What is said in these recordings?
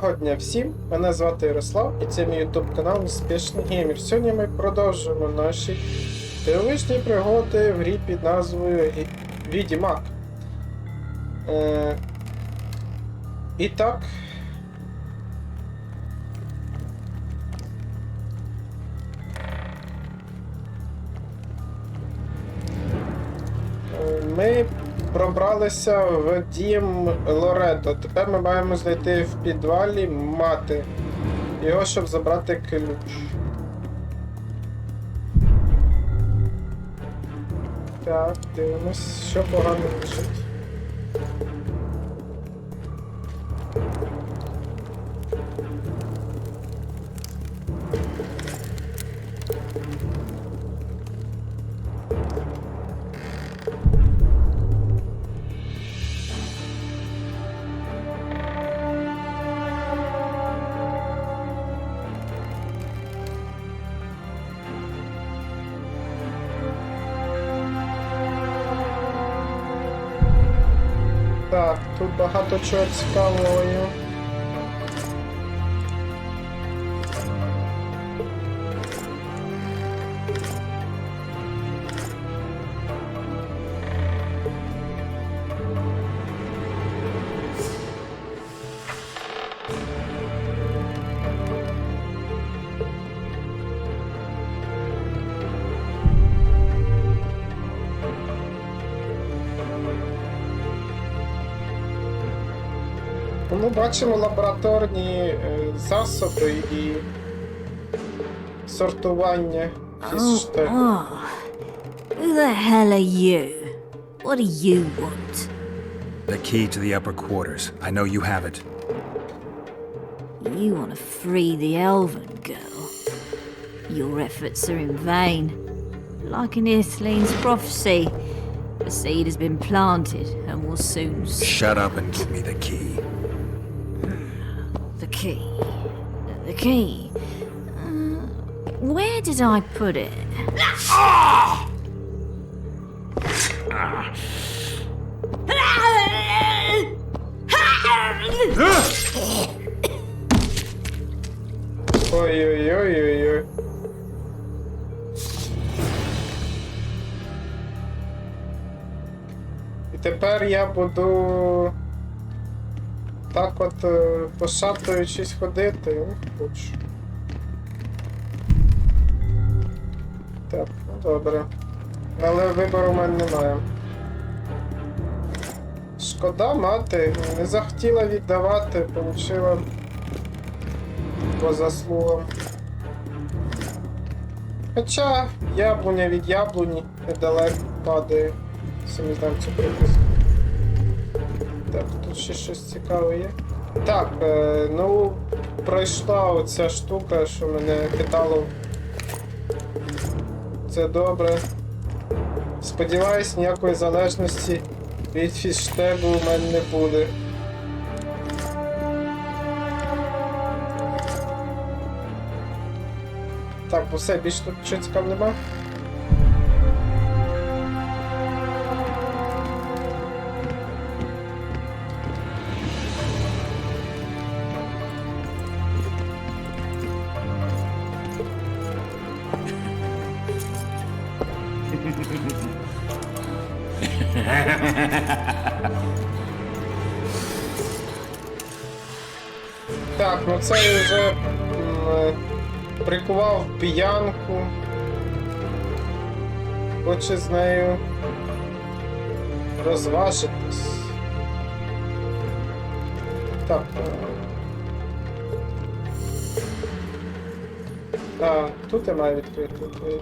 Доброго дня всім! Мене звати Ярослав і це мій YouTube канал Успішний Геймер. Сьогодні ми продовжуємо наші дивовижні пригоди в грі під назвою Відьмак. І так. Ми пробралися в дім Лоретто. Тепер ми маємо знайти в підвалі мати його, щоб забрати ключ. Так, дивимось, що погано лежить. Так, тут багато чого цікавого є. Ми бачимо лабораторні засоби і сортування фізштеку. Who the hell are you? What do you want? The key to the upper quarters. I know you have it. You want to free the elven girl. Your efforts are in vain. Like in Ithleen's prophecy, the seed has been planted and will soon... Shut up and give me the key. The key. The key. Where did I put it? Ой-ой-ой-ой-ой. І тепер я буду так от пошатуючись ходити. Хочу. Так, ну добре. Але вибору в мене немає. Шкода мати, не захотіла віддавати, получила по заслугам. Хоча яблуня від яблуні недалеко падає. Самі знаємо цю приписку. Так, тут ще щось цікаве є. Так, ну, пройшла оця штука, що мене питало. Це добре. Сподіваюсь, ніякої залежності від фіштегу у мене не буде. Так, усе, більше тут нічого цікавого нема? Так, ну це вже прикував п'янку. Хоче з нею розважитись. Так. А, тут я маю відкрити двері.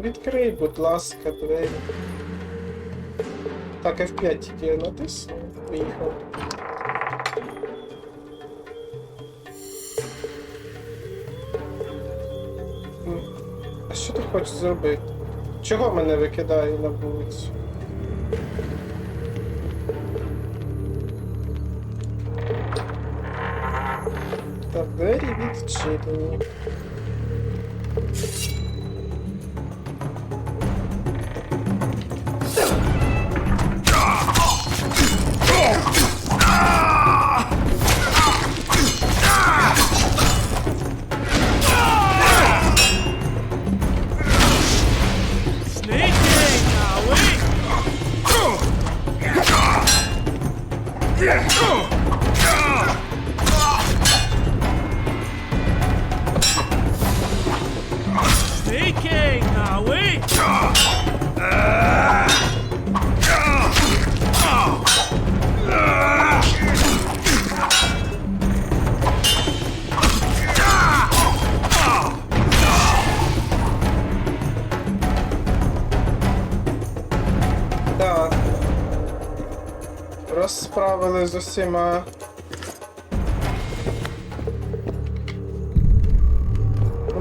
Відкрий, будь ласка, двері. Так, F5 тільки я натиснув. Поїхав. А що ти хочеш зробити? Чого мене викидає на вулицю? Так, двері відчинені. Sneaking, are we? Так. Розправили з усіма.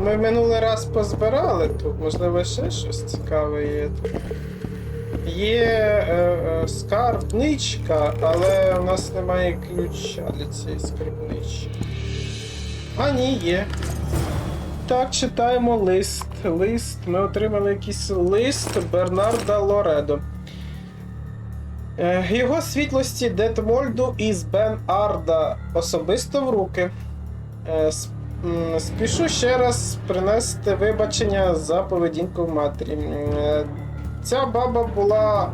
Ми минулий раз позбирали тут, можливо, ще щось цікаве є тут. Є скарбничка, але у нас немає ключа для цієї скарбнички. А ні, є. Так, читаємо лист. Ми отримали якийсь лист Бернарда Лоредо. Його світлості Детмольду із Бен Арда особисто в руки. Спішу ще раз принести вибачення за поведінку матері. Ця баба була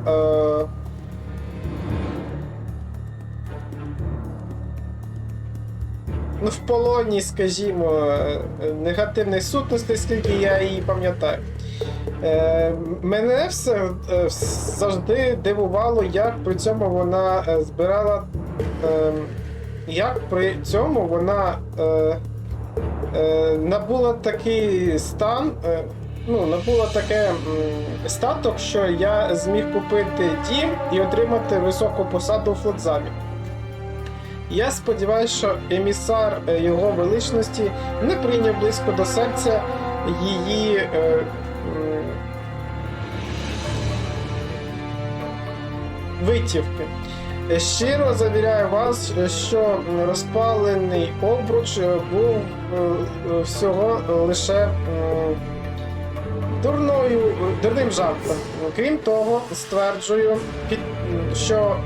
в полоні, скажімо, негативних сутностей, скільки я її пам'ятаю. Мене все завжди дивувало, як при цьому вона збирала, як при цьому вона набула такий стан, набула таке статок, що я зміг купити дім і отримати високу посаду у Флотзамі. Я сподіваюся, що емісар його величності не прийняв близько до серця її витівки. Щиро завіряю вас, що розпалений обруч був всього лише дурним жартом. Крім того, стверджую, що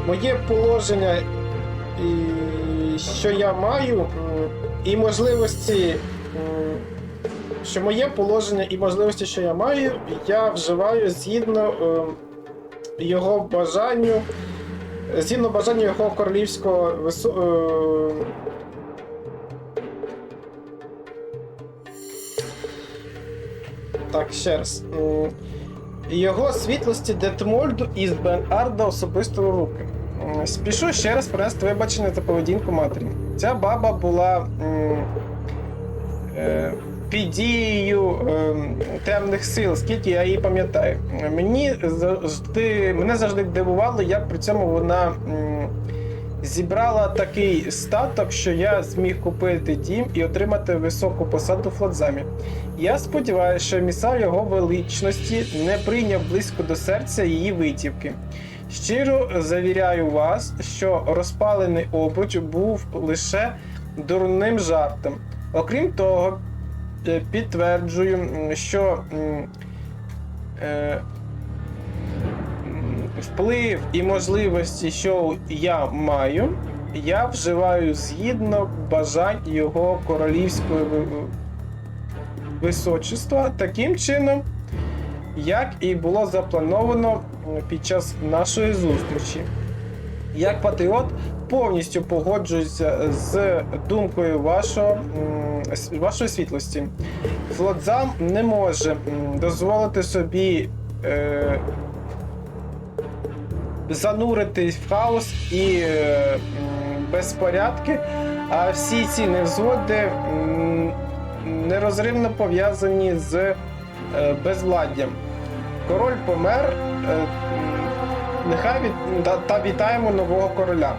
моє положення, що я маю, і можливості, що я маю, я вживаю згідно бажанню його королівського Так, ще раз. Його світлості Детмольду із Бен Арда особисто в руки. Спішу ще раз принести вибачення за поведінку матері. Ця баба була під дією темних сил, скільки я її пам'ятаю. Мене завжди дивувало, як при цьому вона зібрала такий статок, що я зміг купити дім і отримати високу посаду в Флотзамі. Я сподіваюся, що емісар його величності не прийняв близько до серця її витівки. Щиро завіряю вас, що розпалений обруч був лише дурним жартом. Окрім того, підтверджую, що вплив і можливості, що я маю, я вживаю згідно бажань його королівського височества, таким чином, як і було заплановано під час нашої зустрічі. Як патріот повністю погоджуюся з думкою вашої світлості. Флотзам не може дозволити собі зануритись в хаос і безпорядки, а всі ці невзгоди нерозривно пов'язані з безвладдям. Король помер, нехай та вітаємо нового короля.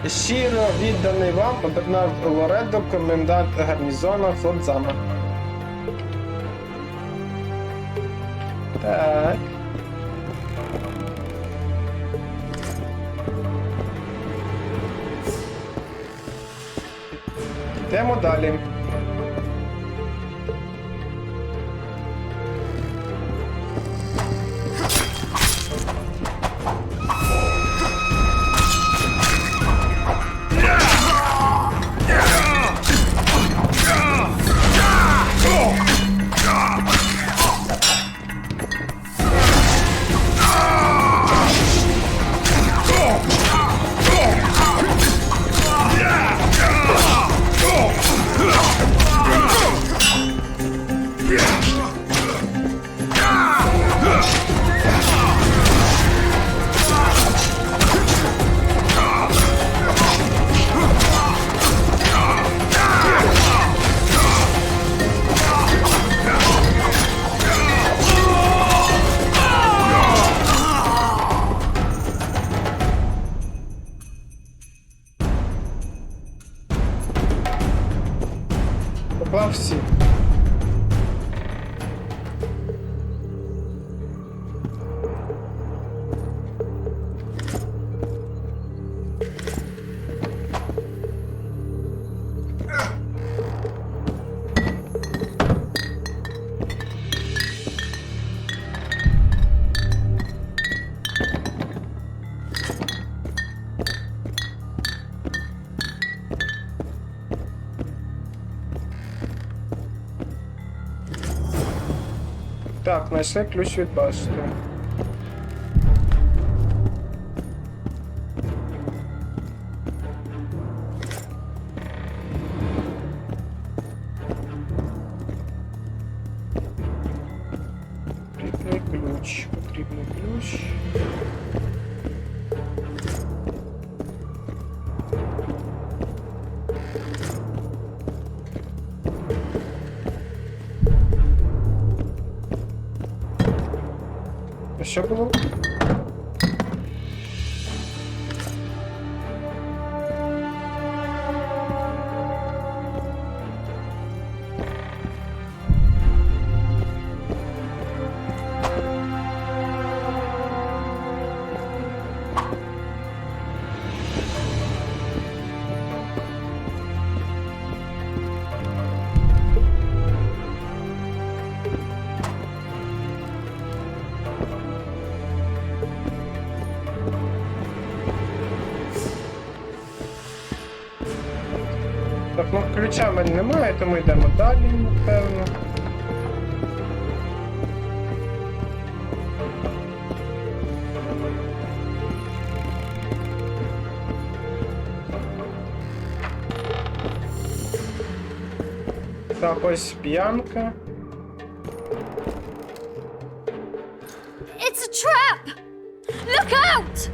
Щиро відданий вам Бернард Лоредо, комендант гарнізону Флотзама. Так. Йдемо далі. Поклав всі. Так, знайшли ключ від башти. Потрібний ключ, потрібний ключ. Що було? Так, ну ключа в мене немає, тому йдемо далі, напевно. Так, ось п'янка. It's a trap! Look out!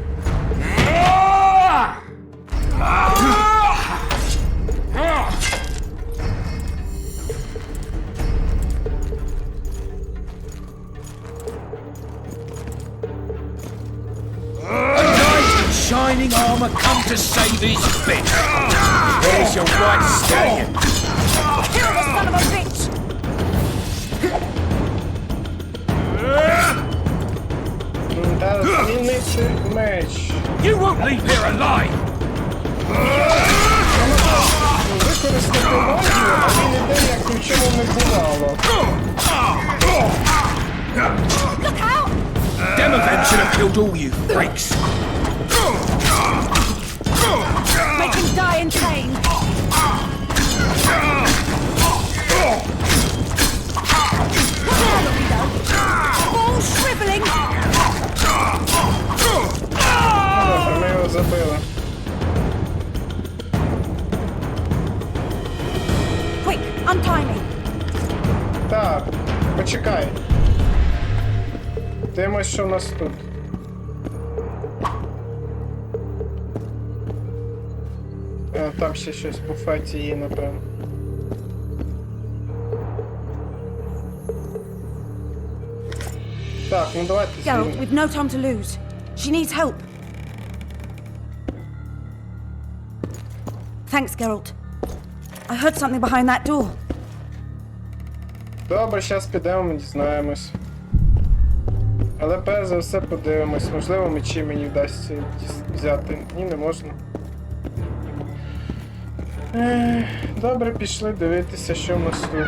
Shining armor come to save his bitch. Where's your right stallion? Kill the son of a bitch! Та змінити меч. You won't leave here alive. Використати магію, а він іде, як нічого не бувало. Look out! Them of them should have killed all you freaks. Make him die in pain! All shriveling! Добре, ми його забили. Quick, untie me! Так, почекай. Дивимось, що в нас тут. Там ще щось в буфеті є, напевно. Так, ну давайте Geralt, звільнимо. we've no time to lose. She needs help. Thanks, Geralt. I heard something behind that door. Добре, зараз підемо, дізнаємось. Але перш за все подивимось. Можливо, мечі мені вдасться взяти. Ні, не можна. Добре, пішли дивитися, що в нас тут.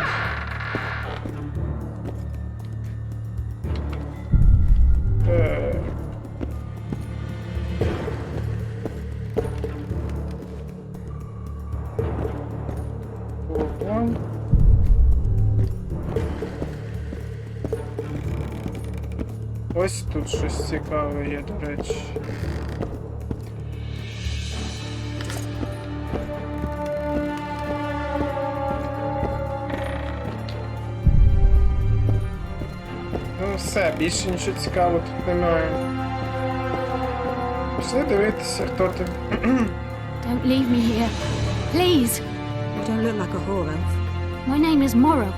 Вон. Ось тут щось цікаве є, до речі. Все, більше нічого цікавого тут немає. Пішли дивитися, хто ти. Don't leave me here. Please. You don't look like a whore elf. My name is Morrow.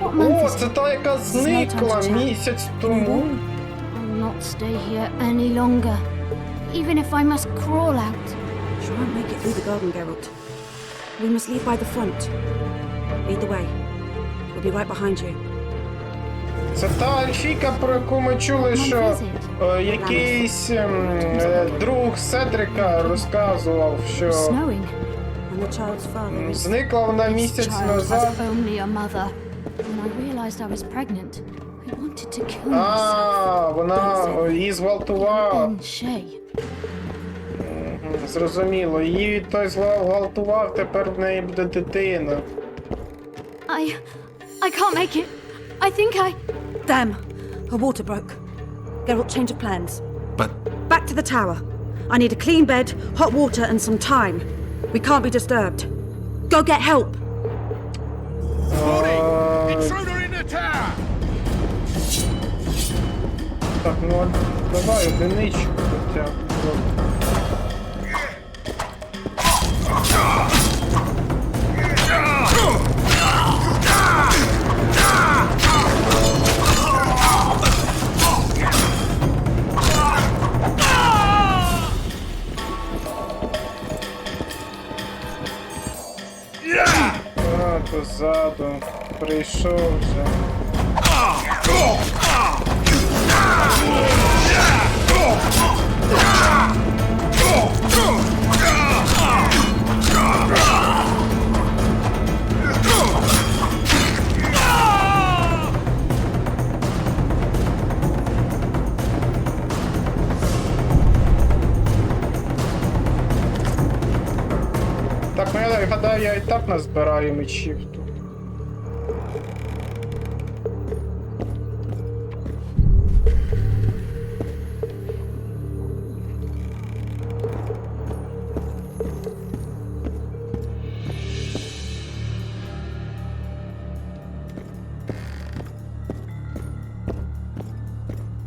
What month О, is це it? та, яка зникла місяць тому. I'll not stay here any longer. Even if I must crawl out. Try and make it through the garden, Geralt. We must leave by the front. Lead the way. We'll be right behind you. Це та ельфійка, про яку ми чули, що якийсь друг Седрика розказував, що Snowing. And the child's father is... зникла вона This місяць child назад. has only a mother. When I realized I was pregnant, I wanted to kill myself. А, вона її зґвалтувала. And Shay. Зрозуміло. Її той зґвалтував, тепер в неї буде дитина. I can't make it. I think I... Damn! Her water broke. Geralt, change of plans. But Back to the tower. I need a clean bed, hot water, and some time. We can't be disturbed. Go get help! Warning! Intruder in the tower! Так, ну давай одиничку хоча б. А, позаду. Прийшов вже. Так, ну я гадаю, я і так назбираю мечів тут.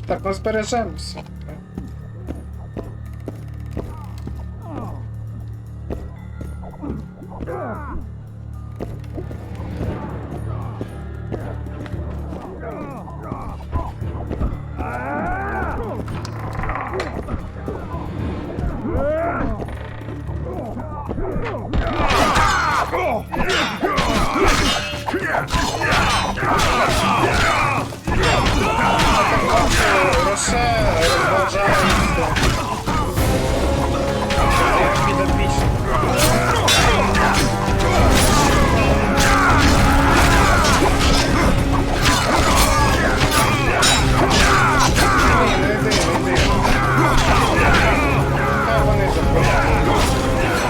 Так, ну збережемося. Роше розважається. Як підопічний. Не йди. Хай вони заходять.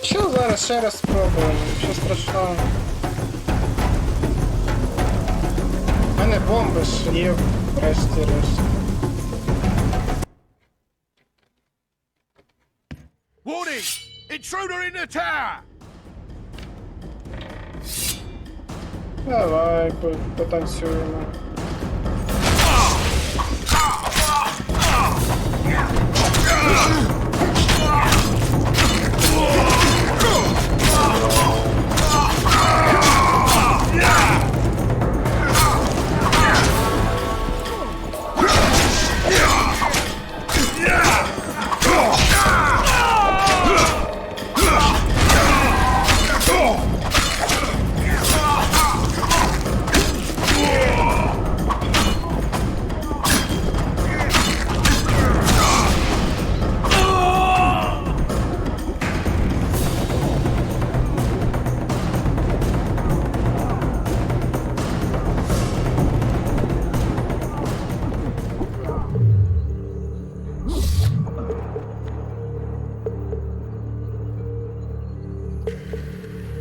Що зараз ще раз спробуємо? Що страшного? У мене бомби ж є врешті-решт. Warning! Intruder in the tower! Давай, потанцюємо.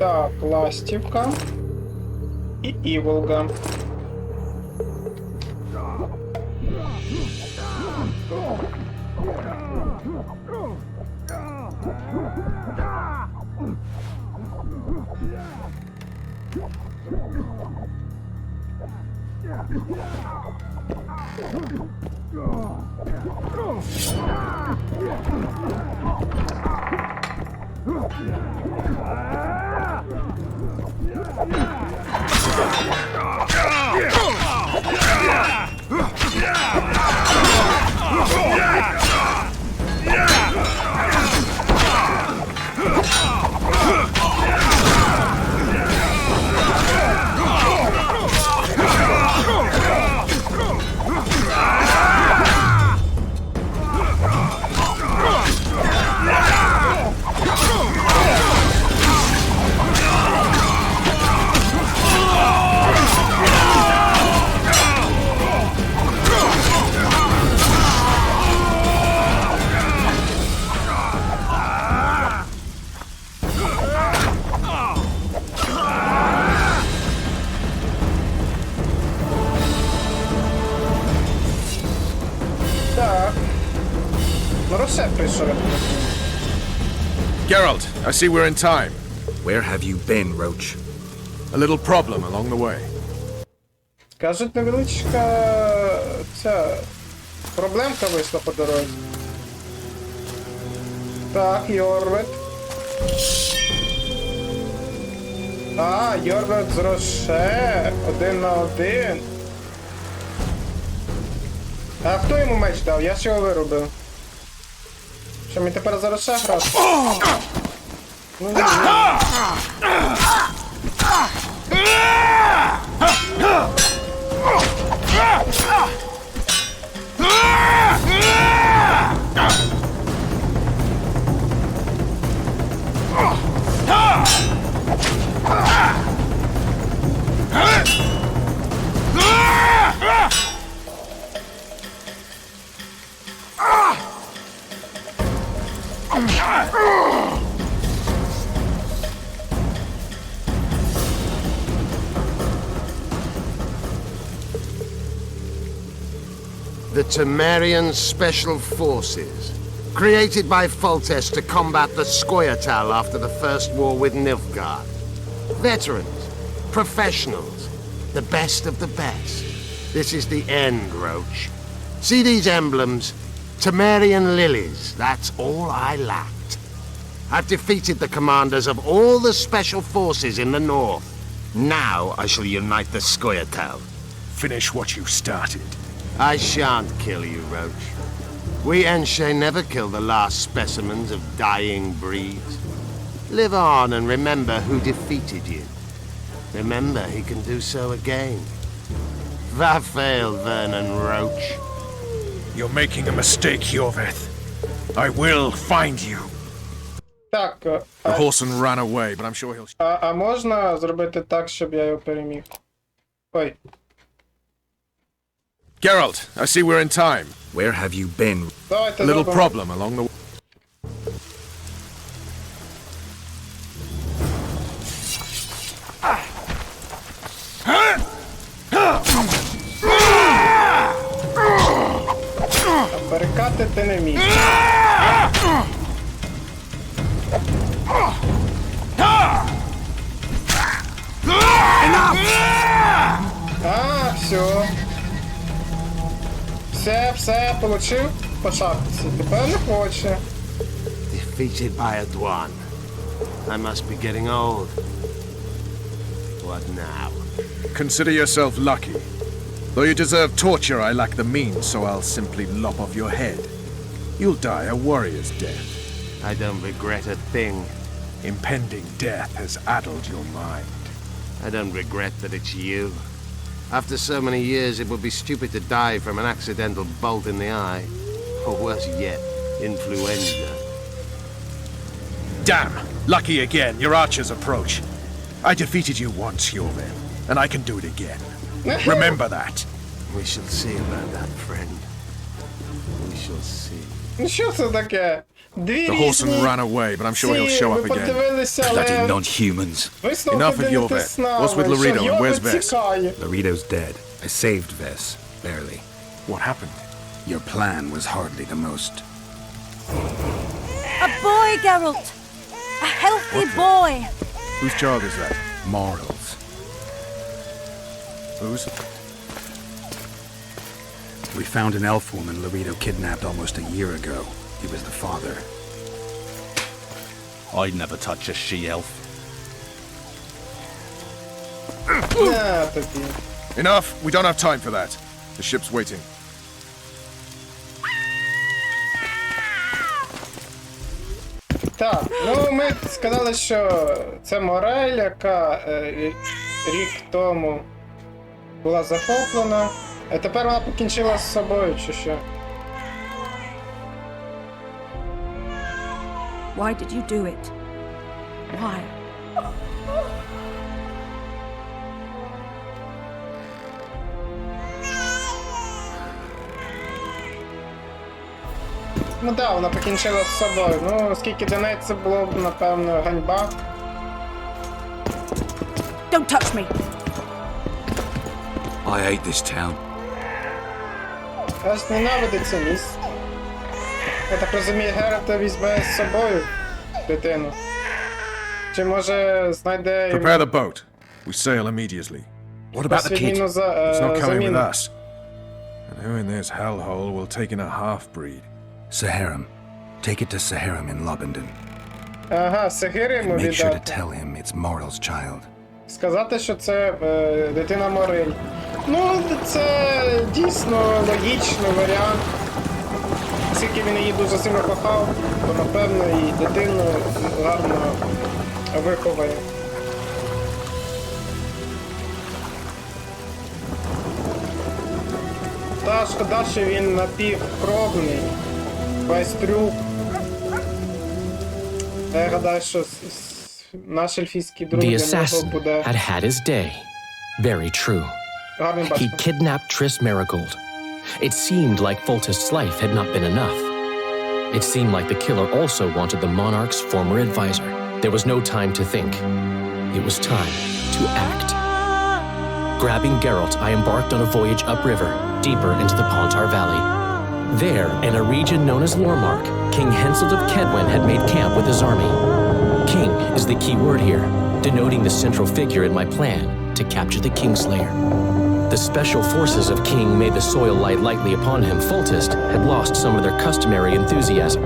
Так, ластівка. І іволга. Роше прийшов. Geralt, I see we're in time. Where have you been, Roach? A little problem along the way. Кажуть, невеличка ця проблемка вийшла по дорозі. Так, Йорвет. А, Йорвет з Роше. 1 на 1. А хто йому меч дав? Я ж його виробив. Що, мені тепер за Роше грати? Ну, ні. The Temerian Special Forces, created by Foltest to combat the Scoia'tael after the First War with Nilfgaard. Veterans, professionals, the best of the best. This is the end, Roach. See these emblems? Temerian lilies, that's all I lacked. I've defeated the commanders of all the Special Forces in the north. Now I shall unite the Scoia'tael. Finish what you started. I shan't kill you, Roach. We Enshe never kill the last specimens of dying breeds. Live on and remember who defeated you. Remember he can do so again. Vafail, Vernon Roach. You're making a mistake, Yörveth. I will find you. Так, The horseman ran away, but I'm sure he'll... а можна зробити так, щоб я його переміг? Ой. Geralt, I see we're in time. Where have you been? Давайте A little зробимо. problem along the way. Перекатити не міг. А, все. Все, получив по шапці. Тепер не хоче. Defeated by a Dwan. I must be getting old. What now? Consider yourself lucky. Though you deserve torture, I lack the means, so I'll simply lop off your head. You'll die a warrior's death. I don't regret a thing. Impending death has addled your mind. I don't regret that it's you. After so many years, it would be stupid to die from an accidental bolt in the eye. Or worse yet, influenza. Damn! Lucky again, your archers approach. I defeated you once, Yörveth, and I can do it again. Remember that. We shall see about that, friend. We shall see. Ну що це таке? Дві The horseman різні ran away, but I'm sure he'll ці, show ви up again. подивилися, Bloody але non-humans. висновки Enough of your дивитесь vet. на What's with ви, що Laredo and where's Йорвет Ves? тікає. Laredo's dead. I saved Ves, barely. What happened? Your plan was hardly the most. A boy, Geralt! A healthy boy! Whose child is that? Morals. Whose? We found an elf woman Laredo kidnapped almost a year ago. He was the father. I'd never touch a she-elf. На тобі. Enough! We don't have time for that. The ship's waiting. Так, ну ми сказали, що це Морель, яка рік тому була захоплена. А тепер вона покінчила з собою, чи що? Why did you do it? Why? Ну так, вона покінчила з собою. Ну, оскільки для неї це було б, напевно, ганьба. Don't touch me! I hate this town. Аж ненавидить це місце. Я так розумію, Геральт візьме з собою дитину. Чи може знайде йому Prepare the boat. We sail immediately. What about the kid? відмінну He's not coming with заміну. us. And who in this hellhole will take in a half-breed? Saharim. Take it to Saharim in Lobendon. Ага, Сагири йому Make sure to віддати. tell him it's Moral's child. Сказати, що це дитина Морель. Ну, це дійсно логічний варіант. Оскільки він її дуже сильно кохав, то напевно і дитину гарно виховає. Та шкода, що він напівкровний, весь трюк. Я гадаю, що наш ельфійський друг The для нього assassin буде had had his day. Very true. гарним He батьком. kidnapped Triss Marigold. It seemed like Foltest's life had not been enough. It seemed like the killer also wanted the monarch's former advisor. There was no time to think. It was time to act. Grabbing Geralt, I embarked on a voyage upriver, deeper into the Pontar Valley. There, in a region known as Lormark, King Hensельt of Kedwen had made camp with his army. King is the key word here, denoting the central figure in my plan to capture the Kingslayer. The special forces of King made the soil lie lightly upon him. Foltest had lost some of their customary enthusiasm,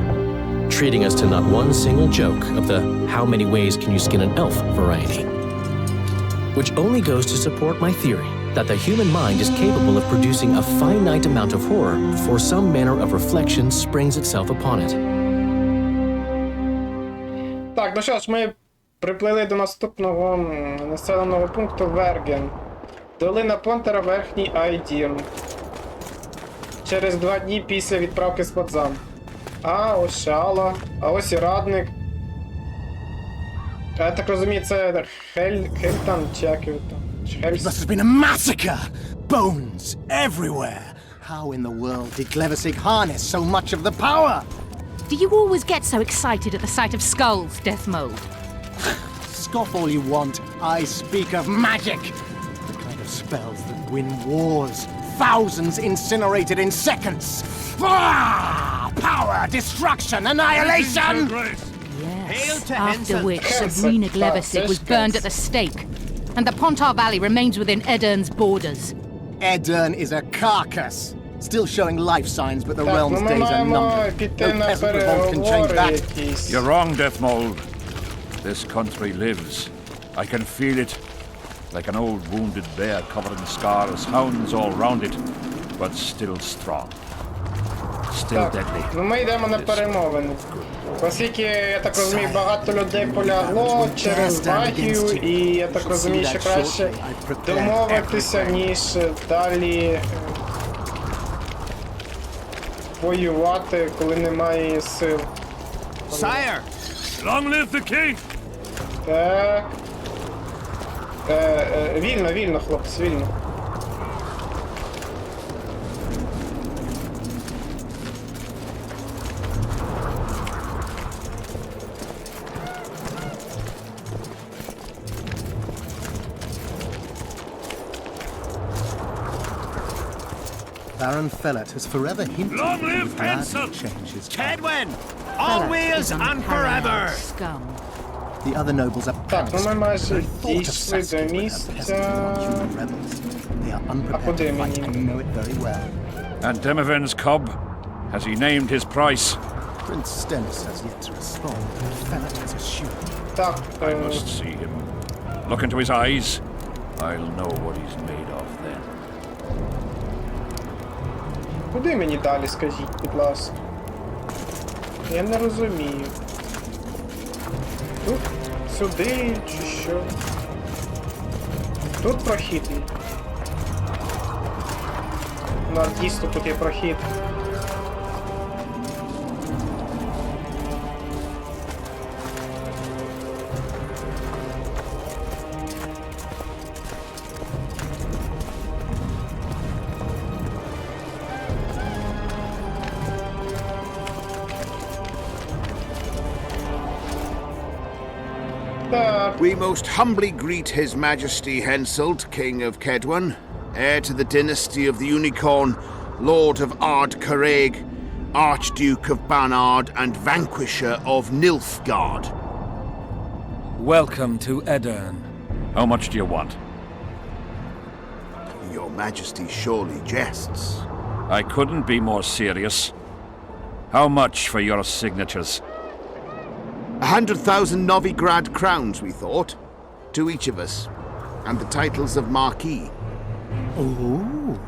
treating us to not one single joke of the how many ways can you skin an elf variety. Which only goes to support my theory that the human mind is capable of producing a finite amount of horror before some manner of reflection springs itself upon it. Так, ну що ж, ми приплили до наступного населеного пункту Верген. Долина Понтера, Верхній Айдір. Через 2 дні після відправки Сподзам. А, ось Шала, а ось і радник. Я так розумію, це Хельтан, чи як його там? Чи Хельс? Must have been a massacre! Bones everywhere! How in the world did Glevissig harness so much of the power? Do you always get so excited at the sight of skulls, Death Mold? Scoff all you want, I speak of magic! The kind of spells that win wars. Thousands incinerated in seconds! Ah! Power, destruction, annihilation! Yes. After which Sabrina Glevissig was burned at the stake, and the Pontar Valley remains within Edern's borders. Edern is a carcass! Still showing life signs, but the Так, ну realm's ми days are маємо numbered. піти No на peasant revolt can change переговори that. якісь. You're wrong, Deathmold. This country lives. I can feel it. Like an old wounded bear covered in scars, hounds all round it, but still strong. Still Так, deadly. ну ми йдемо на перемовини. Оскільки, я так розумію, багато людей полягло через магію, і я так розумію, що краще домовитися, ніж далі воювати, коли немає сил. Sire! Long live the king! Так. Вільно, вільно, хлопці, вільно. Baron Fellet has forever hinted Long he live would gladly Hensel! change his mind. Kedwin! Fellow Always is and unparalleled forever! Scum. The other nobles are Так, ну ми майже The thought of дійшли Saskia до with her місця. peasant human rebels. They are unprepared куди to fight мені? and know it very well. And Demovin's cub? Has he named his price? Prince Stennis has yet to respond, but Fellet has assured. Так, I must see him. Look into his eyes. I'll know what he's made of then. куди мені далі, скажіть, будь ласка? Я не розумію. Тут, сюди, чи що? Тут прохід є. Ну, дійсно, тут є прохід. Так, We most humbly greet His Majesty Hensельт, King of Kedwin, heir to the dynasty of the Unicorn, Lord of Ard Caraig, Archduke of Banard, and Vanquisher of Nilfgaard. Welcome to Edirne. How much do you want? Your Majesty surely jests. I couldn't be more serious. How much for your signatures? 100,000 Novigrad crowns, we thought, to each of us, and the titles of Marquis. Ooh.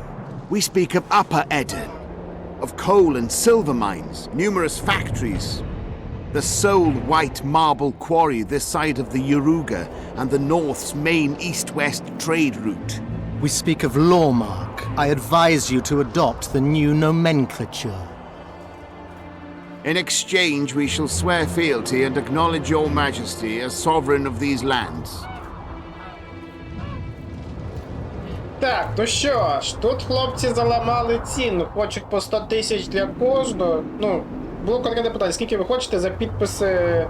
We speak of Upper Edirne, of coal and silver mines, numerous factories, the sole white marble quarry this side of the Yaruga, and the North's main east-west trade route. We speak of Lawmark. I advise you to adopt the new nomenclature. In exchange, we shall swear fealty and acknowledge your majesty as sovereign of these lands. так, ну що ж, тут хлопці заламали ціну, хочуть по 100 тисяч для кожного. Ну, було конкретне питання, скільки ви хочете за підписи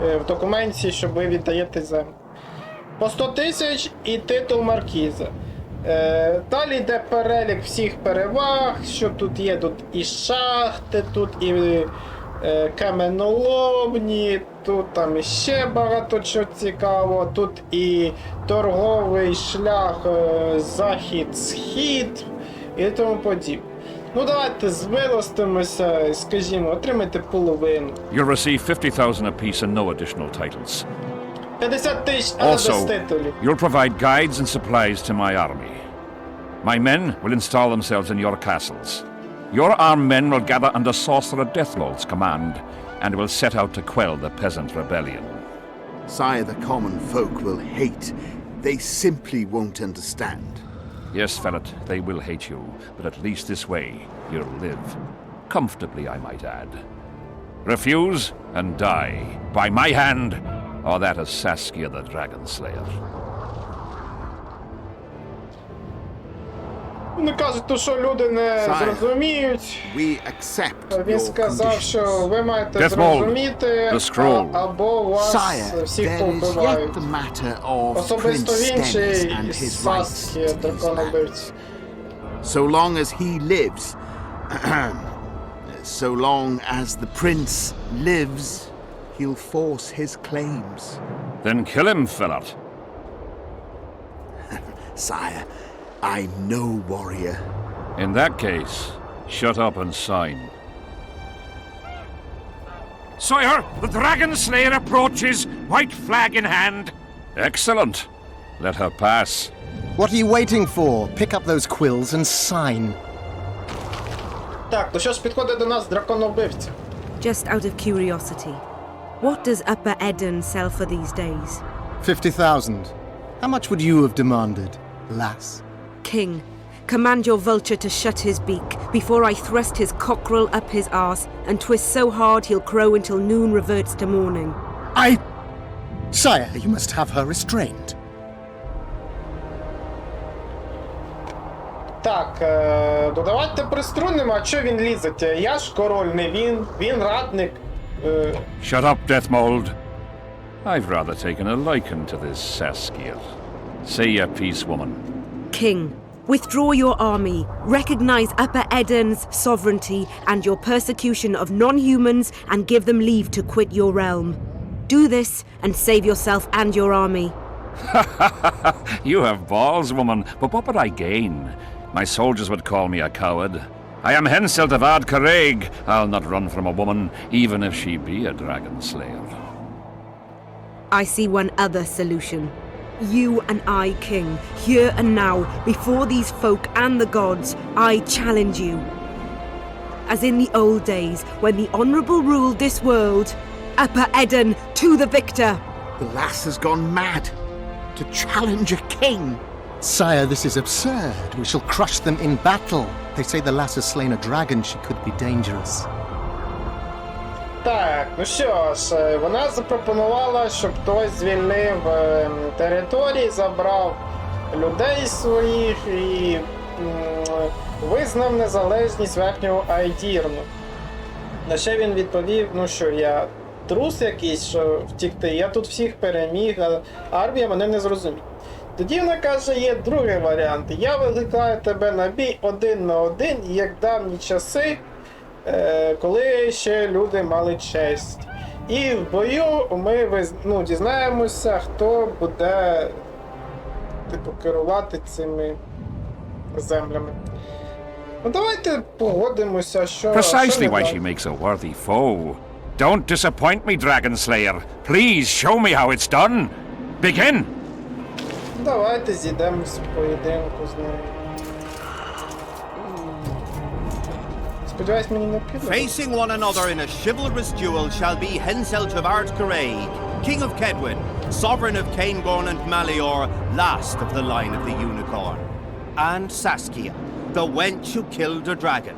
в документі, щоб ви віддаєте землю. По 100 тисяч і титул маркіза. Далі йде перелік всіх переваг, що тут є. Тут і шахти, тут і каменоломні, тут там іще багато чого цікавого, тут і торговий шлях захід-схід і тому подібне. Ну давайте звилостимося, скажімо, отримайте половину. You'll receive 50,000 apiece and no additional titles. 50 тисяч, але без Also, титулів. you'll provide guides and supplies to my army. My men will install themselves in your castles. Your armed men will gather under Sorcerer Deathmold's command and will set out to quell the peasant rebellion. Sire, the common folk will hate. They simply won't understand. Yes, Fellet, they will hate you, but at least this way you'll live. Comfortably, I might add. Refuse and die, by my hand, or that of Saskia the Dragon Slayer. Вони кажуть, то, що люди не зрозуміють. We accept Він your сказав, що conditions. ви маєте Deathmold, зрозуміти, the scroll. або вас Sire, всіх there is yet повбивають. the matter of Особисто Prince він Stennis чи and із his rights Саски, to these драконобивці. lands. So long as he lives, so long as the prince lives, he'll force his claims. Then kill him, Fellet. Sire, I'm no warrior. In that case, shut up and sign. Sire, the Dragon Slayer approaches, white flag in hand. Excellent. Let her pass. What are you waiting for? Pick up those quills and sign. Так, то що ж підходить до нас драконобивця? Just out of curiosity, what does Upper Edirne sell for these days? 50,000. How much would you have demanded, lass? King, command your vulture to shut his beak before I thrust his cockerel up his arse and twist so hard he'll crow until noon reverts to morning. Sire, you must have her restrained. Так, давайте приструнемо, а чого він лізете? Я ж король, не він. Він радник. Shut up, Deathmold. I've rather taken a liking to this Saskia. Say your piece, woman. King, Withdraw your army, recognize Upper Eden's sovereignty and your persecution of non-humans, and give them leave to quit your realm. Do this and save yourself and your army. You have balls, woman, but what would I gain? My soldiers would call me a coward. I am Hensel of Ard-Caraig. I'll not run from a woman, even if she be a dragon slayer. I see one other solution. You and I, King, here and now, before these folk and the gods, I challenge you. As in the old days, when the honourable ruled this world, Upper Eden to the victor! The lass has gone mad. To challenge a king. Sire, this is absurd. We shall crush them in battle. They say the lass has slain a dragon. She could be dangerous. Так, ну що ж, вона запропонувала, щоб хтось звільнив території, забрав людей своїх і визнав незалежність верхнього Айдірну. На що він відповів, ну що, я трус якийсь, що втікти, я тут всіх переміг, а армія мене не зрозуміє. Тоді вона каже, є другий варіант. Я викликаю тебе на бій 1 на 1, як давні часи, коли ще люди мали честь. І в бою ми дізнаємося, хто буде керувати цими землями. Ну давайте погодимося, що... Precisely why she makes a worthy foe. Don't disappoint me, Dragon Slayer. Please show me how it's done. Begin! Давайте зійдемось в поєдинку з нею. Сподіваюсь, мені не піде. Facing one another in a chivalrous duel shall be Hensельt of Ard-Caraig, King of Kedwin, Sovereign of Caingorn and Malior, last of the line of the Unicorn, and Saskia, the wench who killed a dragon.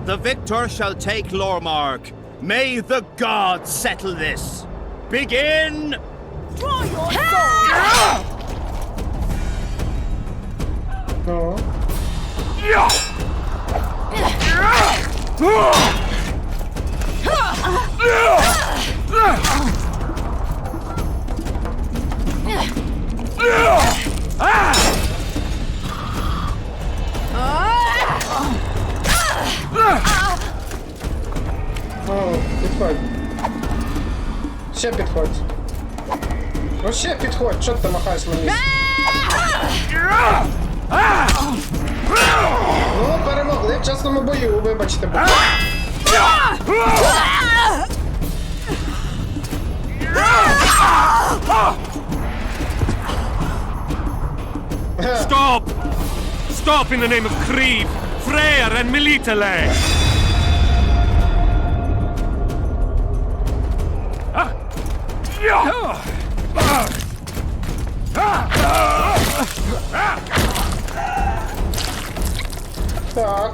The victor shall take Lormark. May the gods settle this. Begin! Draw your sword! Ну. Підходь. Ще підходь. Ну ще підходь, чого ти махаєш мені? Ну, перемогли в чесному бою, вибачте, будь ласка. Stop! Stop in the name of Krieg, Freyr and Militale! Так.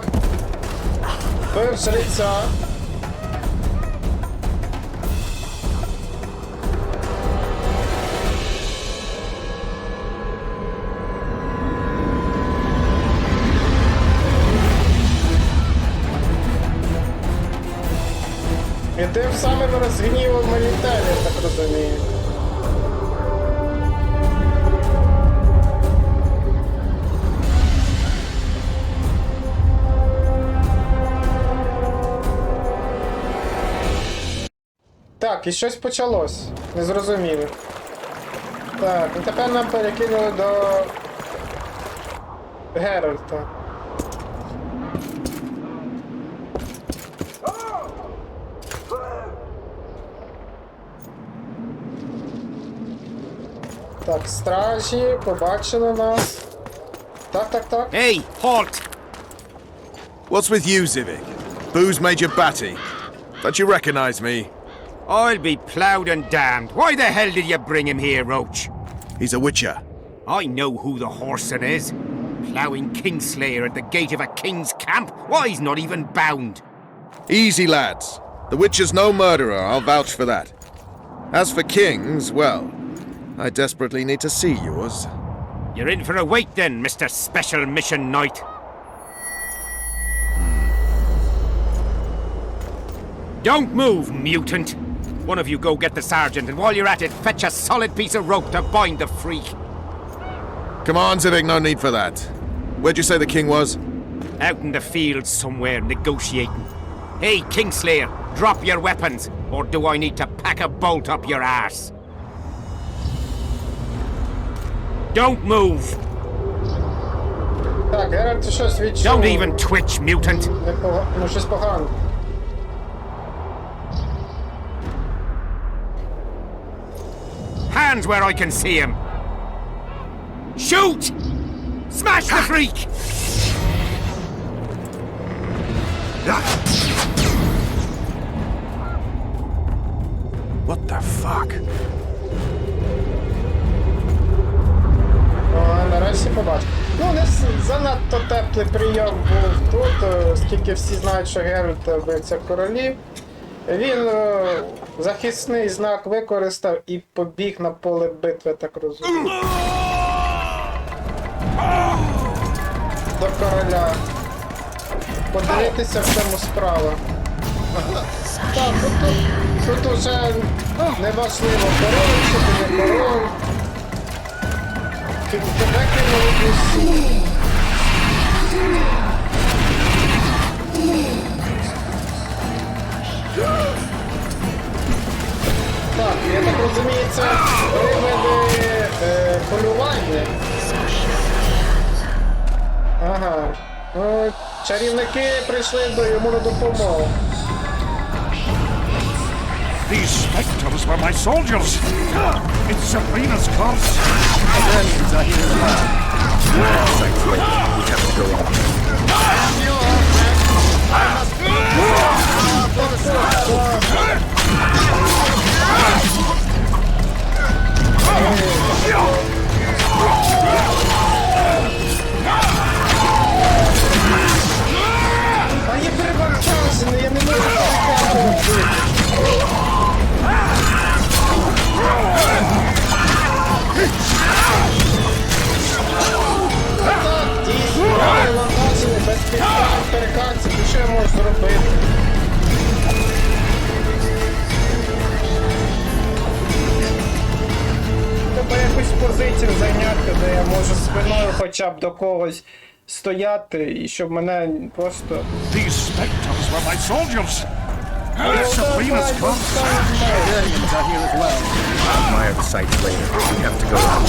Перша лиця. І тим самим розгнівав Мелітелі, я так розумію. Так, і щось почалось. Не зрозуміло. Так, і тепер нам перекинули до Геральта. Так, стражі, побачили нас. Так. Hey, halt! What's with you, Zivik? Booze Major Batty? Don't you recognize me? I'll be ploughed and damned. Why the hell did you bring him here, Roach? He's a witcher. I know who the whoreson is. Ploughing Kingslayer at the gate of a king's camp? Why, he's not even bound. Easy, lads. The witcher's no murderer, I'll vouch for that. As for kings, well, I desperately need to see yours. You're in for a wait then, Mr. Special Mission Knight. Don't move, mutant! One of you go get the sergeant, and while you're at it, fetch a solid piece of rope to bind the freak. Come on, Zivik, no need for that. Where'd you say the king was? Out in the fields somewhere, negotiating. Hey, Kingslayer, drop your weapons, or do I need to pack a bolt up your ass? Don't move! Так, Геральт, ти щось відчув. Don't even twitch, mutant! Ну, щось погано. Hands where I can see him! Shoot! Smash the freak! What the fuck? Нарешті побачив. Ну, не занадто теплий прийом був тут, оскільки всі знають, що Геральт вбивця королів. Він захисний знак використав і побіг на поле битви, так розумію. До короля. Подивитися, в чому справа. Так, тут уже неважливо, король чи не король. Тебе кинули в усі. Так, я так розумію, це привиди полювання. Ага. Ну, чарівники прийшли йому на допомогу. These specters were my soldiers! It's Sabrina's curse! The Vergens are here as well. We have to go on. А я перевантажений, я не можу перекати. Так, дійсно, перевантажений, без перекатів, що я можу зробити? Треба якусь позицію зайняти, де я можу спиною хоча б до когось стояти, і щоб мене просто... These specters were my soldiers! It's Sabrina's curse! The Vergens are here as well. I'll admire the sights later. We have to go on.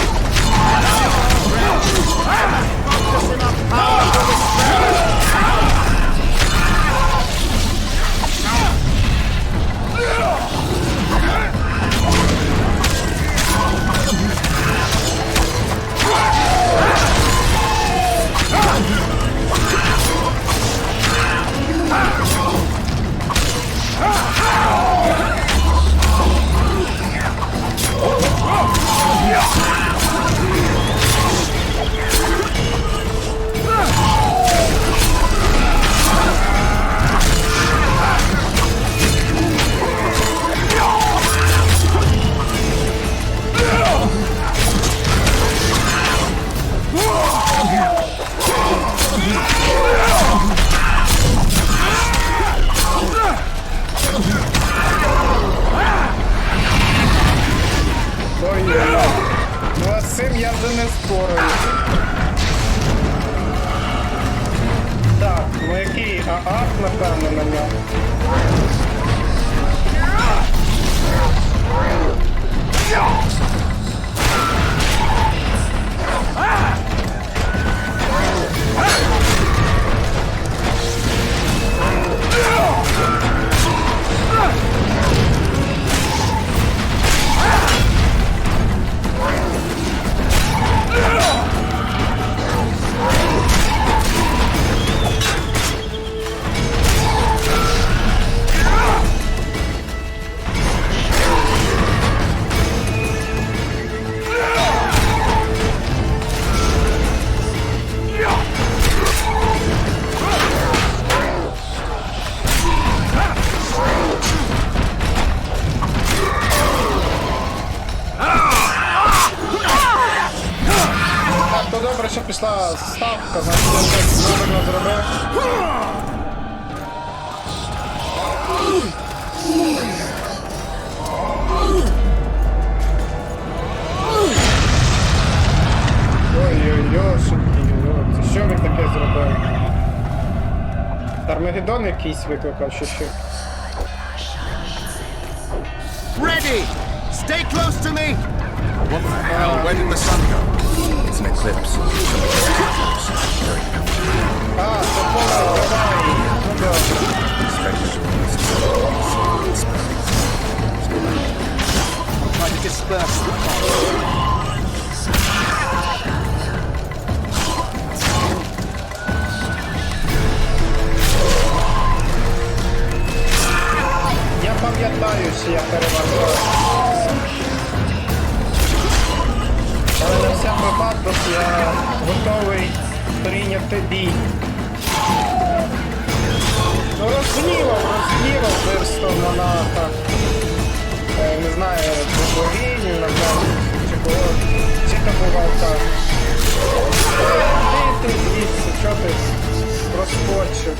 Ну а з цим я вже не спорую. Так, ну який ААК, напевно, на ньому. То добре, що пішла ставка, значить я щось правильно зробив. Ой-ой-ой, що ви таке Армагеддон якийсь викликав, чи що? Ready! Stay close to me! What the hell? Where did the sun go? It's an eclipse. А, це Поле, давай! Ну добре. Try to disperse the fog. Я пам'ятаю, що я переважаю. Але на всяк випадок я готовий прийняти бій. Ну розгнівав Верстона не знаю, богиню, напевно, чи кого, чи то бував так. Ти звідси, що ти розпочив?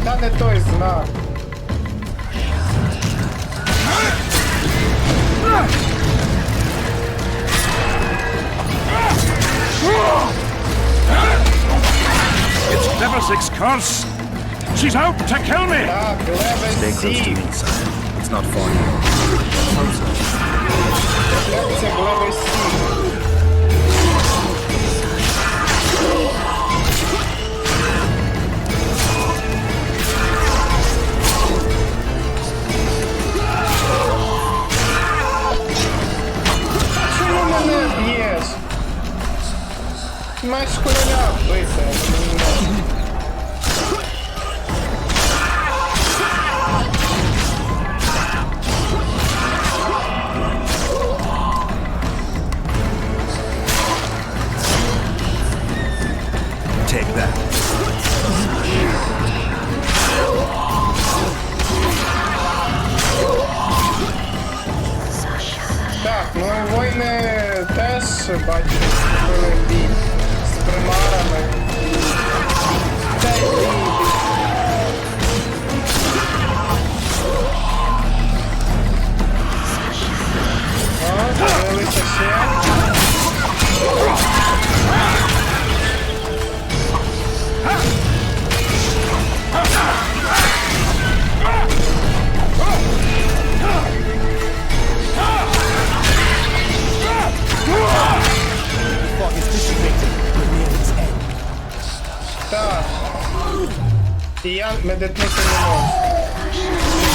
Та не той знак. It's Leversick's curse! She's out to kill me! Так, Stay close to me, son. It's not far now. Як це Глевесі? Чому мене б'єш? Маєш короля вбити. Take that. Так, ну і воїни теж, бачу, вступили в бій з примарами. Та й бій. О, з'явилися ще. Так. І я медитнути не можу.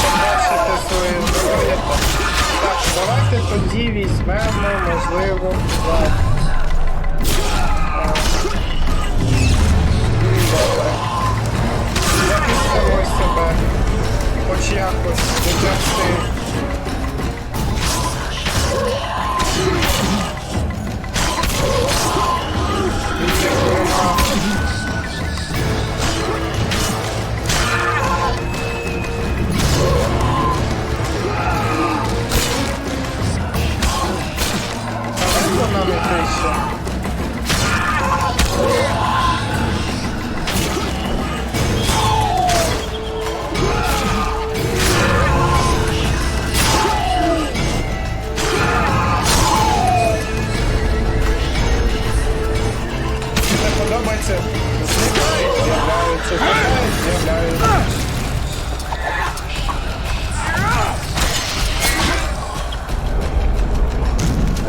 Побачити своє здоров'я. Так, давайте тоді візьмемо, можливо, лайк. Добре. Захистимо себе. Хоч якось досягти. Від цих примах. Нам іти ще. Не подобається. Зникають, з'являються, з'являються.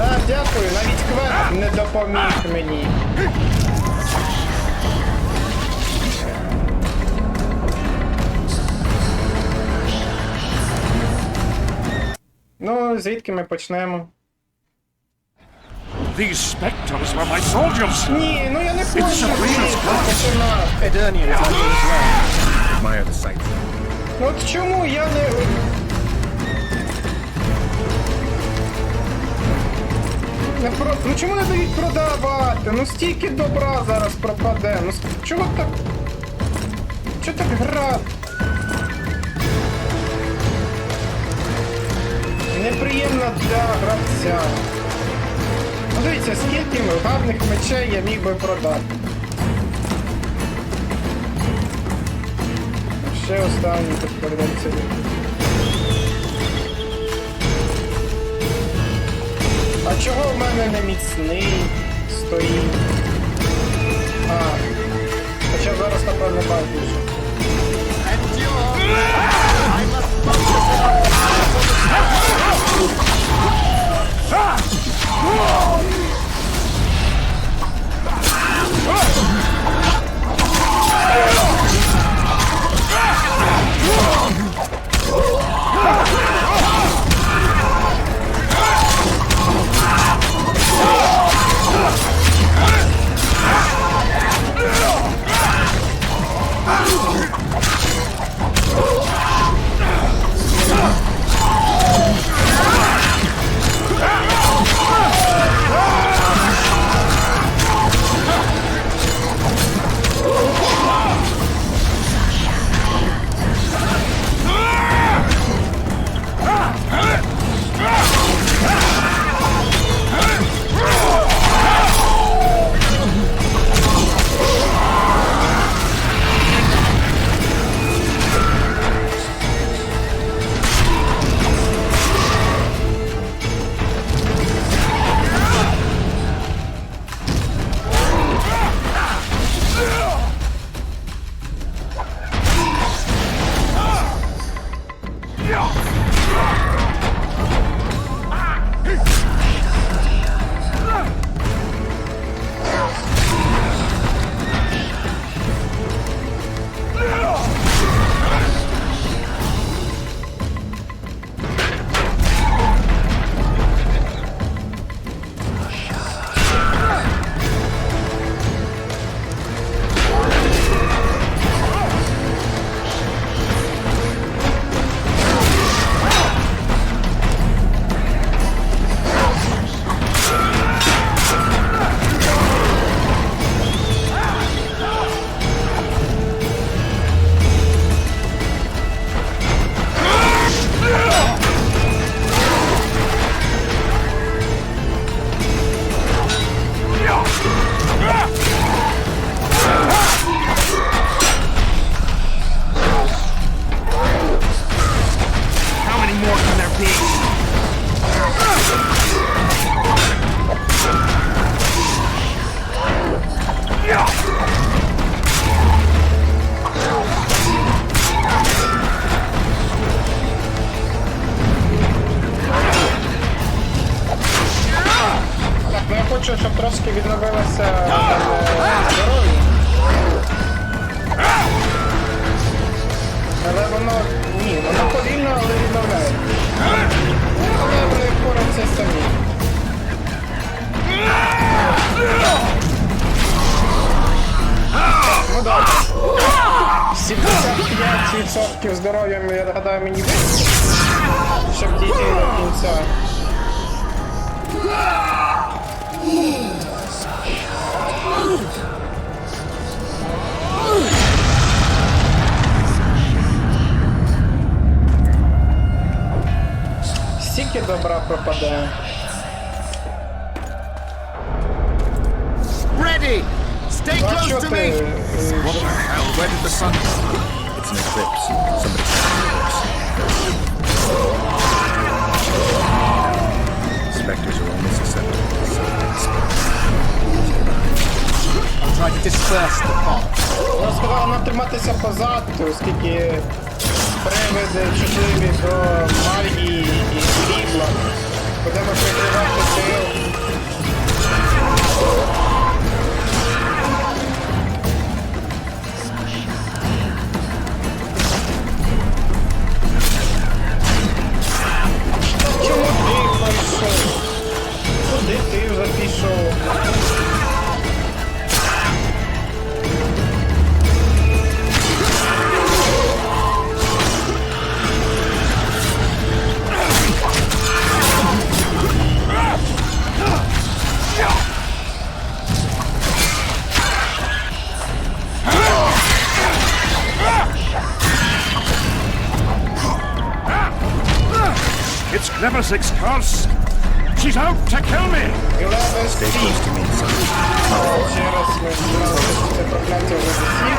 А, дякую, навіть квест не допоміг мені. Ну, звідки ми почнемо? These spectres were my soldiers! Ні, ну я не хочу It's Sabrina's починати. Eternians under his realm. Admire the sight. Ну от чому я не... Ну чому не дають продавати? Ну стільки добра зараз пропаде. Ну чого так... Чого так грати? неприємна для гравця. Ну, дивіться, скільки гарних мечей я міг би продати. Ще останній тут передається від. А чого в мене не міцний стоїть? А, хоча зараз, напевно, байдуже. хочу, щоб трошки відновилося здоров'я. Але воно... Ні, воно повільно, але відновляє. Але вони впораються самі. Ну добре. 75% здоров'я, я гадаю, мені вистачить, щоб дійти до кінця. Стільки добра пропадає. Ready! Stay close to me! What the hell? Where did the sun go? It's an eclipse. Somebody check the eclipse. Spectres are only susceptible to I'll try to disperse the fog. Я сказав нам триматися позаду, оскільки привиди чутливі до магії і світла. Будемо прикривати сил. Чому ти пройшов? Куди ти вже пішов? It's Glebersick's curse! She's out to kill me! Стay close to me, son. Ще раз ми зразу це прокляття вже засів.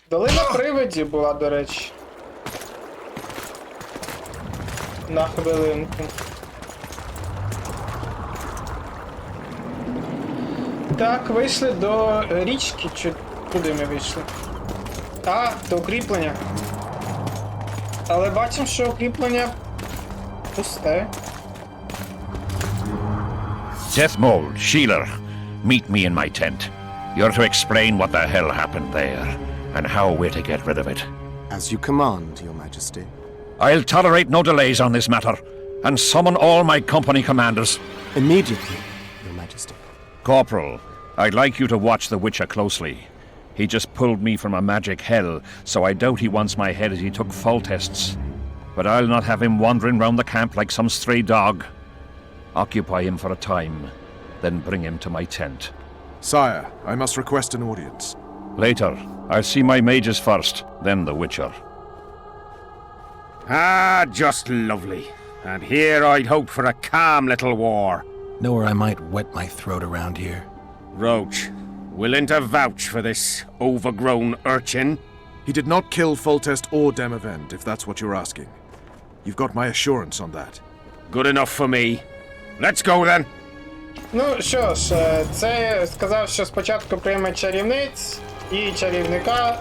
Долина привидів була, до речі. На хвилинку. Так, вийшли до річки. Куди ми вийшли? А, до укріплення. Але бачимо, що укріплення пусте. Deathmold, Sheeler, meet me in my tent. You're to explain what the hell happened there, and how we're to get rid of it. As you command, Your Majesty. I'll tolerate no delays on this matter, and summon all my company commanders. Immediately, Your Majesty. Corporal, I'd like you to watch the Witcher closely. He just pulled me from a magic hell, so I doubt he wants my head as he took Foltests. But I'll not have him wandering round the camp like some stray dog. Occupy him for a time, then bring him to my tent. Sire, I must request an audience. Later. I'll see my mages first, then the Witcher. Ah, just lovely. And here I'd hoped for a calm little war. Know where I might wet my throat around here? Roach, willing to vouch for this overgrown urchin? He did not kill Foltest or Demavend, if that's what you're asking. You've got my assurance on that. Good enough for me. Let's go then. Ну що ж, це сказав, що спочатку прийме чарівниць і чарівника,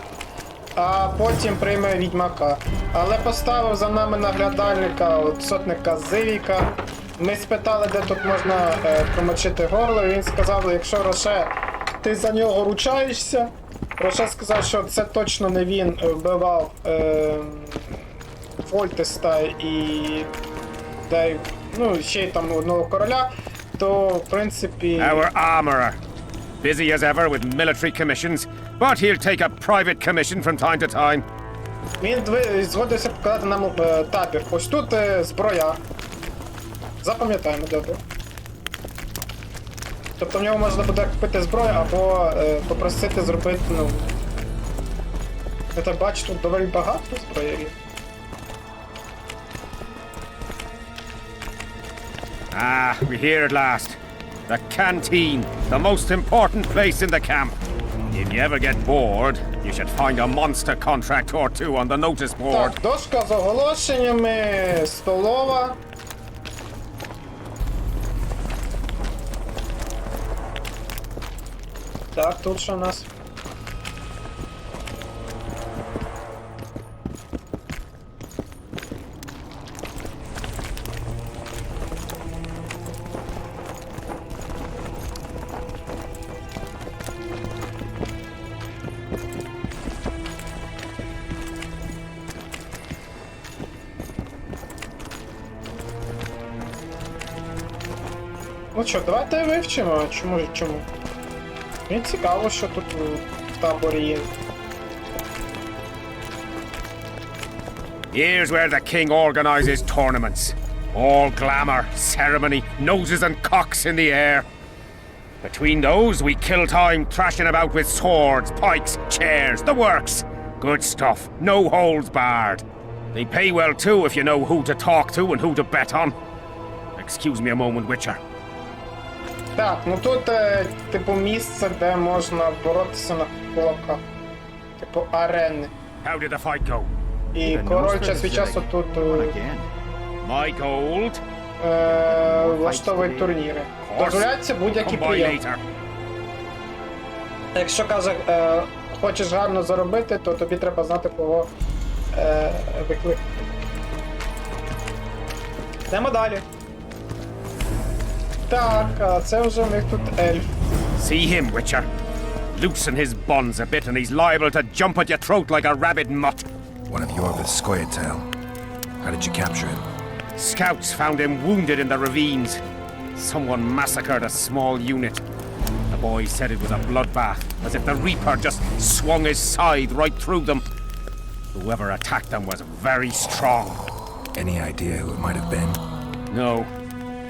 а потім прийме відьмака. Але поставив за нами наглядальника, от сотника Зивіка, ми спитали, де тут можна промочити горло, і він сказав, якщо Роше, ти за нього ручаєшся. Роше сказав, що це точно не він вбивав Фольтеста і ще й там одного короля, то в принципі... Our armorer. Busy as ever with military commissions, but he'll take a private commission from time to time. Він згодився показати нам табір. Ось тут зброя. Запам'ятаємо, добре. Тобто в нього можна буде купити зброю або попросити зробити, я так бачу, тут доволі багато зброярів. Ah, we're here at last. The canteen, the most important place in the camp. If you ever get bored, you should find a monster contract or two on the notice board. Так, дошка з оголошеннями, столова. Так, тут що у нас? Ну що, давайте вивчимо, чому? Мені цікаво, що тут в таборі є. Here's where the king organizes tournaments. All glamour, ceremony, noses and cocks in the air. Between those, we kill time thrashing about with swords, pikes, chairs, the works. Good stuff, no holds barred. They pay well too if you know who to talk to and who to bet on. Excuse me a moment, Witcher. Так, ну тут, типу, місце, де можна боротися на кулаках. Типу, арени. How did the fight go? І король час від часу тут My gold. влаштовує турніри. Дозволяються будь-які прийоми. Якщо каже, хочеш гарно заробити, то тобі треба знати, кого викликати. Йдемо далі. Так, це вже в них тут ельф. See him, Witcher. Loosen his bonds a bit and he's liable to jump at your throat like a rabid mutt. One of Yörvet's Skoyatel. How did you capture him? Scouts found him wounded in the ravines. Someone massacred a small unit. The boy said it was a bloodbath, as if the Reaper just swung his scythe right through them. Whoever attacked them was very strong. Any idea who it might have been? No.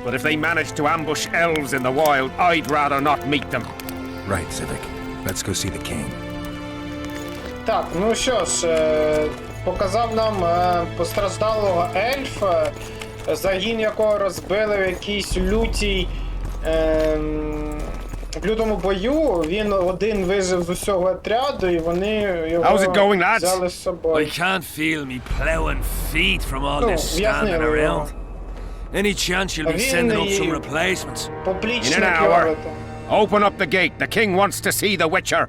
But if they managed to ambush elves in the wild, I'd rather not meet them. Right, Civic. Let's go see the king. Так, ну що ж, показав нам постраждалого ельфа, загін якого розбили в якійсь лютій, в лютому бою. Він один вижив з усього отряду, і вони його взяли з собою. I can't feel me plowing feet from all this standing around. Any chance you'll be sending up some replacements? In an hour. Open up the gate. The king wants to see the Witcher.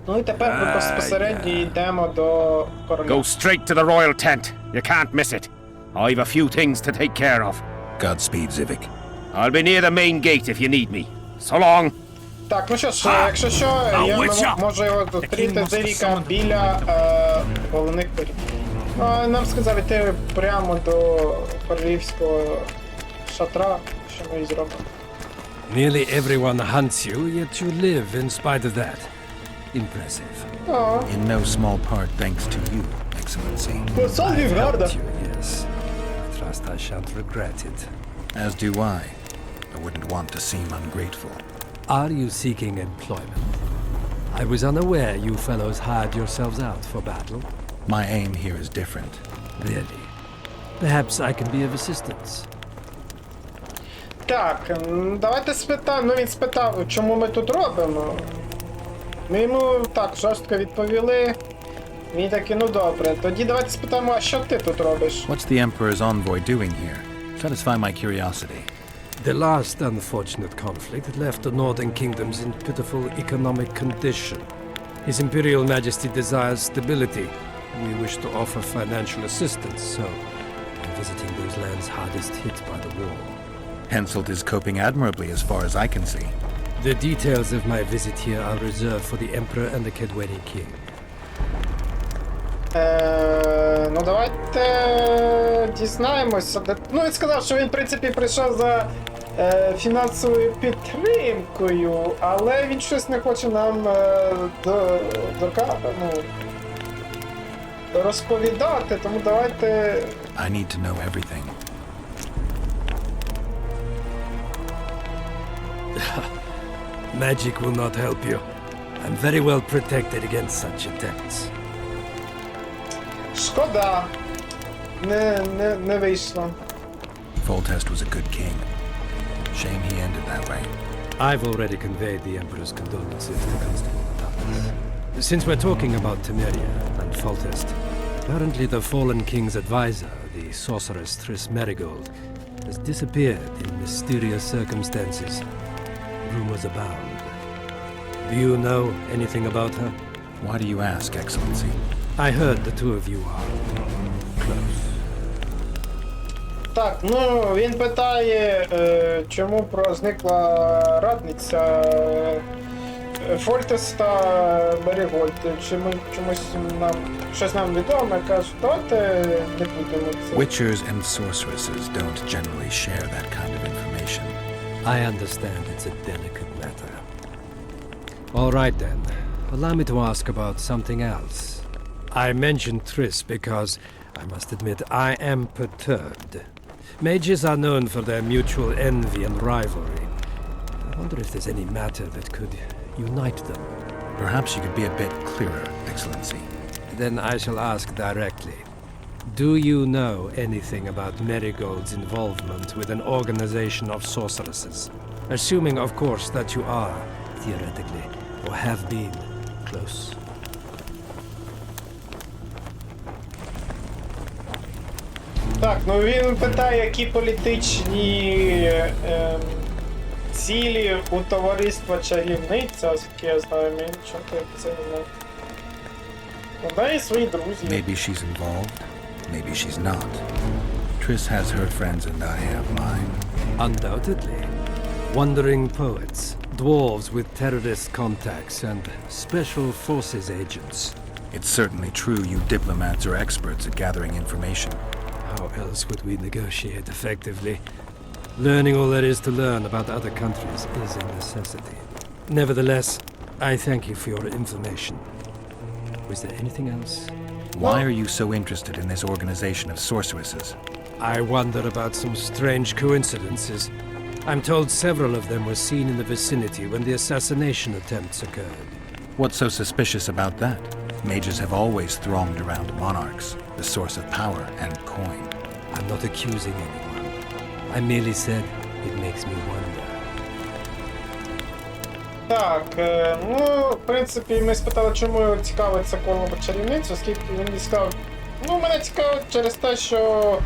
Ну і тепер ми безпосередньо йдемо до короля. Go straight to the royal tent. You can't miss it. I've a few things to take care of. Godspeed, Civic. I'll be near the main gate if you need me. So long. Так, ну що ж, якщо що, я можу його зустріти Зиріка біля головних воріт. Нам сказав йти прямо до королівського шатра, що ми і зробимо. Nearly everyone hunts you, yet you live in spite of that. Impressive. In no small part thanks to you, Excellency. I've helped you, yes. I trust I shan't regret it. As do I. I wouldn't want to seem ungrateful. Are you seeking employment? I was unaware you fellows hired yourselves out for battle. My aim here is different. Really? Perhaps I can be of assistance. Так, давайте спитаємо. Ну він спитав, чому ми тут робимо. Ми йому так жорстко відповіли. Він такий, ну добре. Тоді давайте спитаємо, а що ти тут робиш? What's the Emperor's envoy doing here? Satisfy my curiosity. The last unfortunate conflict had left the northern kingdoms in pitiful economic condition. His Imperial Majesty desires stability. We wish to offer financial assistance, so I'm visiting those lands hardest hit by the war. Henselt is coping admirably as far as I can see. The details of my visit here are reserved for the Emperor and the Kedweni King. Ну давайте дізнаємося. Ну він сказав, що він в принципі прийшов за фінансовою підтримкою, але він щось не хоче нам розповідати, тому давайте... I need to know everything. Magic will not help you. I'm very well protected against such attempts. Шкода. Не вийшло. Foltest was a good king. Shame he ended that way. I've already conveyed the Emperor's condolences to Constable Thomas. Since we're talking about Temeria and Foltest, apparently the fallen king's advisor, the sorceress Triss Merigold, has disappeared in mysterious circumstances. Rumors abound. Do you know anything about her? Why do you ask, Excellency? I heard the two of you are close. Так, ну він питає, чому зникла радниця Фольтеста Мерігольд. Чи ми щось нам відомо, кажуть, давайте не будемо це. Witchers and sorceresses don't generally share that kind of information. I understand it's a delicate matter. All right then, allow me to ask about something else. I mentioned Triss because, I must admit, I am perturbed. Mages are known for their mutual envy and rivalry. I wonder if there's any matter that could unite them. Perhaps you could be a bit clearer, Excellency. Then I shall ask directly. Do you know anything about Merigold's involvement with an organization of sorceresses? Assuming, of course, that you are, theoretically, or have been, close. Так, ну він питає, які політичні цілі у товариства чарівниця, оскільки я знаю, мені нічого це не знаю. Вона є свої друзі. Maybe she's involved, maybe she's not. Triss has her friends and I have mine. Undoubtedly. Wandering poets, dwarves with terrorist contacts, and special forces agents. It's certainly true you diplomats are experts at gathering information. How else would we negotiate effectively? Learning all there is to learn about other countries is a necessity. Nevertheless, I thank you for your information. Was there anything else? Why are you so interested in this organization of sorceresses? I wonder about some strange coincidences. I'm told several of them were seen in the vicinity when the assassination attempts occurred. What's so suspicious about that? Mages have always thronged around monarchs, the source of power and coin. I'm not accusing anyone. I merely said it makes me wonder. Так, ну, в принципі, ми спитали, чому цікавиться коло чарівницю, оскільки він сказав, ну, мене цікавить через те, що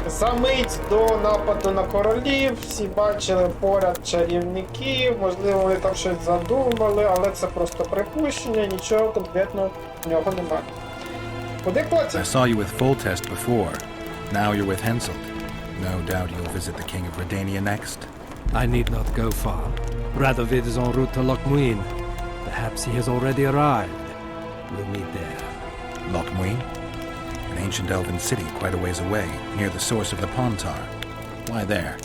за мить до нападу на королів всі бачили поряд чарівників, можливо, вони там щось задумали, але це просто припущення, нічого конкретного в нього немає. Куди потім? I saw you with Foltest before. Now you're with Henselt. No doubt you'll visit the King of Redania next. I need not go far. Radovid is en route to Lochmuin. Perhaps he has already arrived. We'll meet there. Lochmuin? An ancient elven city quite a ways away, near the source of the Pontar. Why there?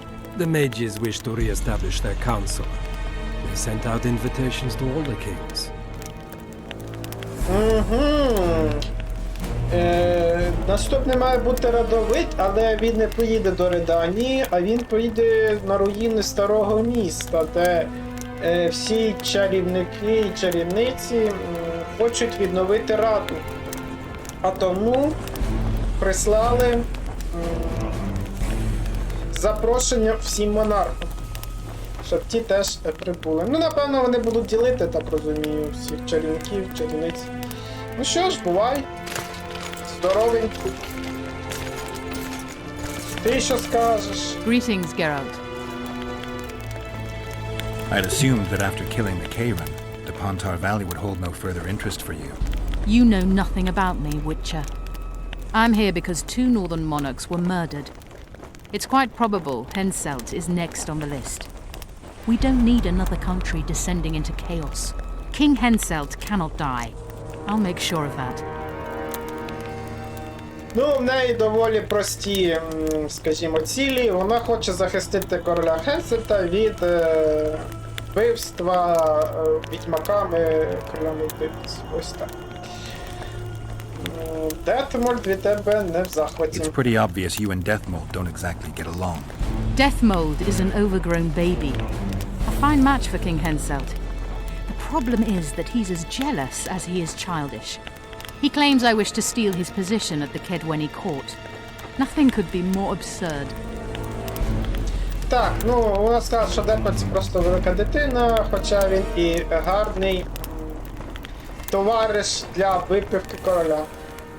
The mages wish to re-establish their council. They sent out invitations to all the kings. Наступний має бути Радовид, але він не поїде до Реданії, а він поїде на руїни старого міста, де всі чарівники і чарівниці хочуть відновити раду. А тому прислали запрошення всім монархам, щоб ті теж прибули. Ну, напевно, вони будуть ділити, так розумію, всіх чарівників, чарівниць. Ну що ж, бувай. Здоровий. Ти що скажеш? Greetings, Geralt. I'd assumed that after killing the Kayran, the Pontar Valley would hold no further interest for you. You know nothing about me, Witcher. I'm here because 2 northern monarchs were murdered. It's quite probable Hensельt is next on the list. We don't need another country descending into chaos. King Hensельt cannot die. I'll make sure of that. Ну, в неї доволі прості, скажімо, цілі. Вона хоче захистити короля Хенсельта від вбивства відьмаками королями вбивць. Ось так. Детмольд від тебе не в захваті. It's pretty obvious you and Deathmold don't exactly get along. Deathmold is an overgrown baby. A fine match for King Hensельt. The problem is that he's as jealous as he is childish. He claims I wish to steal his position at the Kedweni court. Nothing could be more absurd. Так, ну, вона сказала, що Детмольд це просто велика дитина, хоча він і гарний товариш для випивки короля.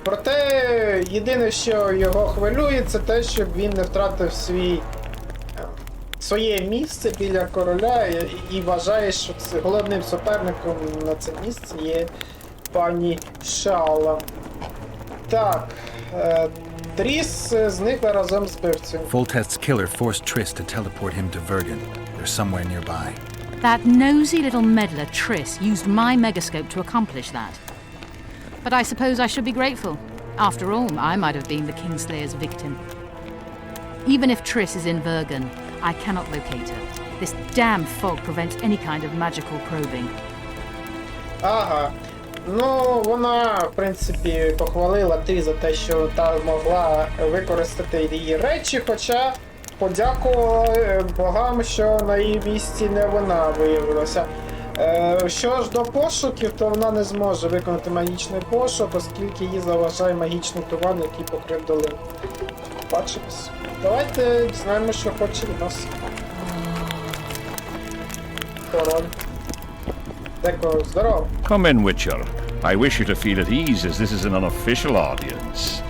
Проте, єдине, що його хвилює, це те, щоб він не втратив своє місце біля короля і вважає, що головним суперником на це місце є пані Шала. Так, Тріс зникла разом з вбивцем. Foltest's killer forced Triss to teleport him to Vergen. They're somewhere nearby. That nosy little meddler Triss used my megascope to accomplish that. But I suppose I should be grateful. After all, I might have been the Kingslayer's victim. Even if Triss is in Vergen, I cannot locate her. This damn fog prevents any kind of magical probing. Ага. Ну, вона, в принципі, похвалила ти за те, що та могла використати її речі, хоча подякувала богам, що на її місці не вона виявилася. Що ж до пошуків, то вона не зможе виконати магічний пошук, оскільки їй заважає магічний туман, який покрив долину. Бачимось. Давайте дізнаємо, що хоче від нас. Король. Деко, здоров. Come in, Witcher. I wish you to feel at ease, as this is an unofficial audience.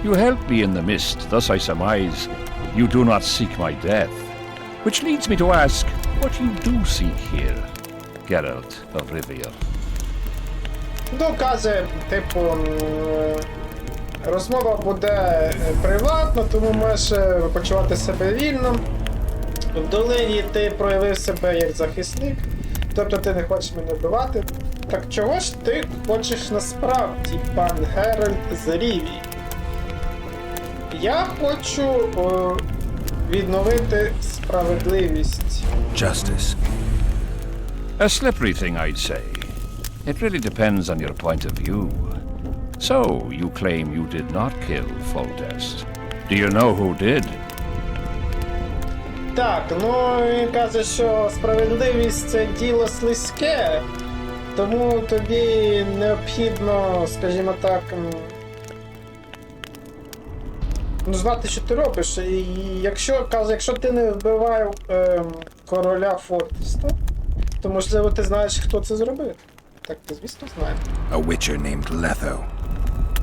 You helped me in the mist, thus I surmise you do not seek my death. Which leads me to ask what you do seek here, Geralt of Rivia. Ну, каже, типу, розмова буде приватна, тому можеш почувати себе вільно. В долині ти проявив себе як захисник, тобто ти не хочеш мене вбивати. Так чого ж ти хочеш насправді, пан Геральт з Рівії? Я хочу відновити справедливість. Justice. A slippery thing, I'd say. It really depends on your point of view. So, you claim you did not kill Foltest. Do you know who did? Так, ну він каже, що справедливість це діло слизьке, тому тобі необхідно, скажімо так, ну, знати, що ти робиш. І якщо ти не вбивав короля Фолтеста, то можливо ти знаєш, хто це зробив. Так, ти звісно знаєш. A witcher named Letho.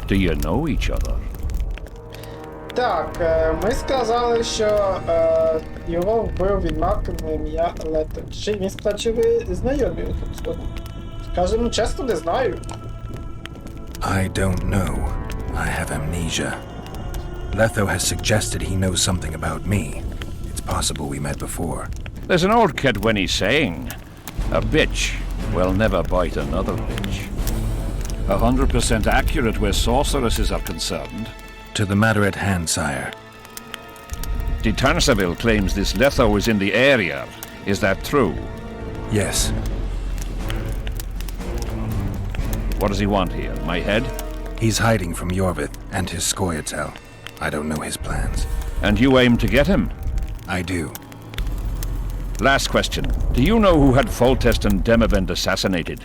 Do you know each other? Так, ми сказали, що його вбив відьмак на ім'я Лето. Він сказав, чи ви знайомі? Скажемо чесно, не знаю. I don't know. I have amnesia. Letho has suggested he knows something about me. It's possible we met before. There's an old Kedweni saying, a bitch will never bite another bitch. 100% accurate where sorceresses are concerned. To the matter at hand, sire. De Tanseville claims this Letho is in the area. Is that true? Yes. What does he want here? My head? He's hiding from Yörveta and his Scoia'tael. I don't know his plans. And you aim to get him? I do. Last question. Do you know who had Foltest and Demavend assassinated?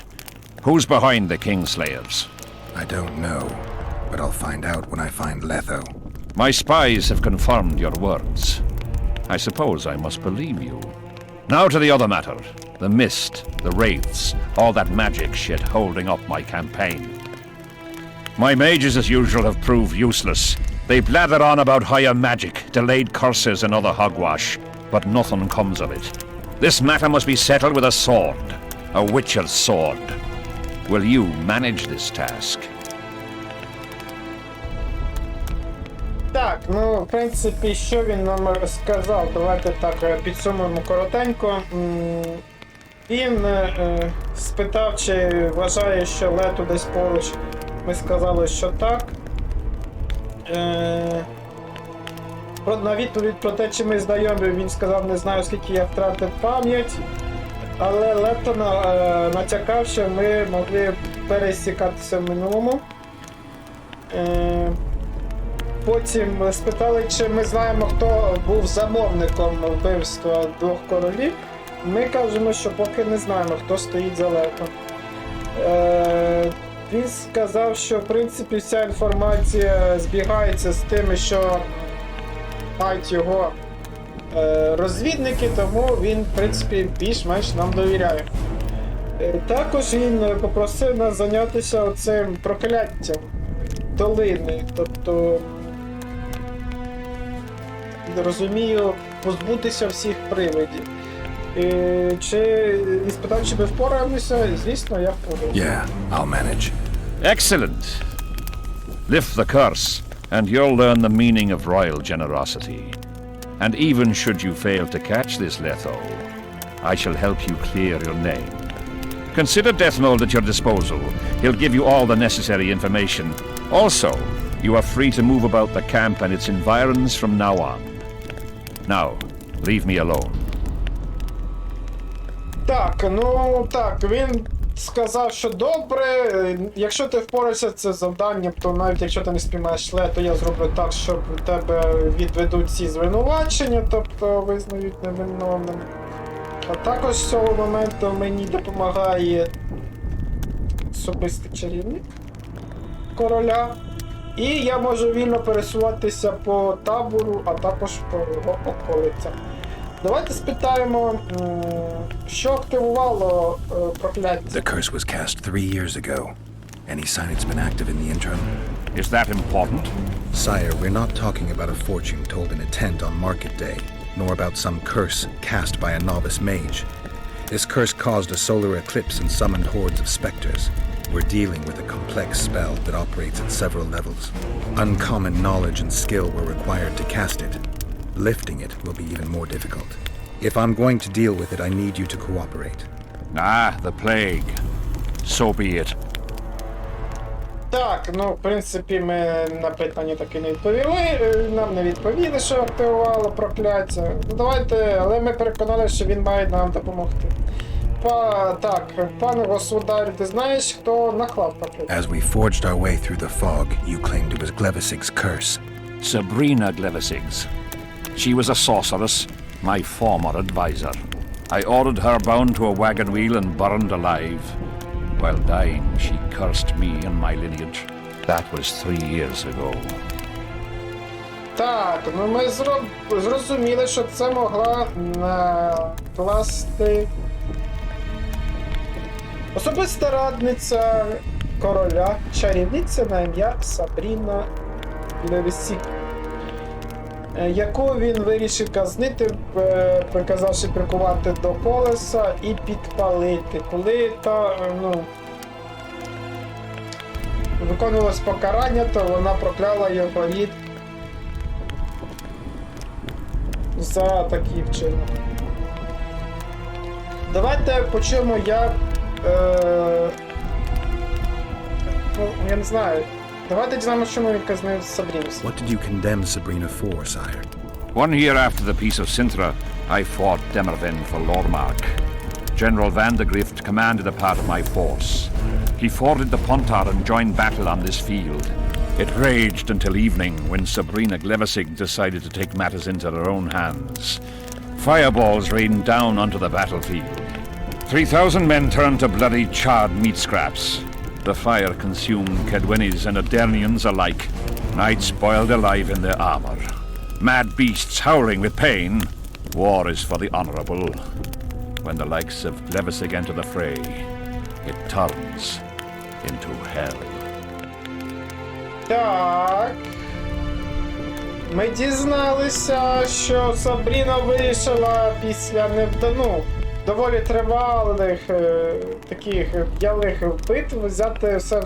Who's behind the Kingslayers? I don't know, but I'll find out when I find Letho. My spies have confirmed your words. I suppose I must believe you. Now to the other matter. The mist, the wraiths, all that magic shit holding up my campaign. My mages, as usual, have proved useless. They blather on about higher magic, delayed curses and other hogwash, but nothing comes of it. This matter must be settled with a sword. A witcher's sword. Will you manage this task? Так, Ну, в принципі, що він нам сказав, давайте так підсумуємо коротенько. Він спитав, чи вважає, що Лету десь поруч. Ми сказали, що так. На відповідь про те, чи ми знайомі, він сказав, не знаю, скільки я втратив пам'ять. Але Лето натякав, що ми могли пересікатися в минулому. Потім спитали, чи ми знаємо, хто був замовником вбивства двох королів. Ми кажемо, що поки не знаємо, хто стоїть за Лето. Він сказав, що в принципі вся інформація збігається з тим, що мають його розвідники, тому він, в принципі, більш-менш нам довіряє. Також він попросив нас зайнятися оцим прокляттям долини, тобто, розумію, позбутися всіх привидів. І спитав, чи ми впораємося, звісно, я впораюся. Yeah, I'll manage. Excellent. Lift the curse, and you'll learn the meaning of royal generosity. And even should you fail to catch this Letho, I shall help you clear your name. Consider Deathmold at your disposal. He'll give you all the necessary information. Also, you are free to move about the camp and its environs from now on. Now, leave me alone. Так, ну так, він сказав, що добре, якщо ти впораєшся це завданням, то навіть якщо ти не спіймаєш Лето, я зроблю так, щоб тебе відведуть ці звинувачення, тобто визнають невинним. А також з цього моменту мені допомагає особистий чарівник короля. І я можу вільно пересуватися по табору, а також по його околицям. Давайте спитаємо, що активувало прокляття. The curse was cast 3 years ago. Any sign it's been active in the interim? Is that important? Sire, we're not talking about a fortune told in a tent on market day, nor about some curse cast by a novice mage. This curse caused a solar eclipse and summoned hordes of specters. We're dealing with a complex spell that operates at several levels. Uncommon knowledge and skill were required to cast it. Lifting it will be even more difficult. If I'm going to deal with it, I need you to cooperate. Ah, the plague. So be it. Так, ну, в принципі, ми на питання таки не відповіли. Нам не відповіли, що активувало прокляття. Ну, давайте, але ми переконали, що він має нам допомогти. Так, пане государю, ти знаєш, хто наклав прокляття? As we forged our way through the fog, you claimed it was Glevisig's curse. Sabrina Glevisig's. She was a sorceress, my former advisor. I ordered her bound to a wagon wheel and burned alive. While dying, she cursed me and my lineage. That was 3 years ago. Так, ну ми зрозуміли, що це могла накласти особиста радниця короля, чарівниця на ім'я Сабріна Левісік, яку він вирішив казнити, приказавши прикувати до колеса і підпалити. Коли та, виконувалось покарання, то вона прокляла його рід за такий вчинок. Давайте почуємо, як... я не знаю. Давайте дізнаємося, чому він казнив Сабріну. What did you condemn Sabrina for, sire? 1 year after the Peace of Sintra, I fought Demerven for Lormark. General Vandegrift commanded a part of my force. He forded the Pontar and joined battle on this field. It raged until evening, when Sabrina Glevisig decided to take matters into her own hands. Fireballs rained down onto the battlefield. 3,000 men turned to bloody, charred meat scraps. The fire consumed Kedwenis and Adernians alike. Knights boiled alive in their armor. Mad beasts howling with pain. War is for the honorable. When the likes of Glevisig enter the fray, it turns into hell. Так. Ми дізналися, що Сабріна вирішила після доволі тривалих таких ялих битв взяти все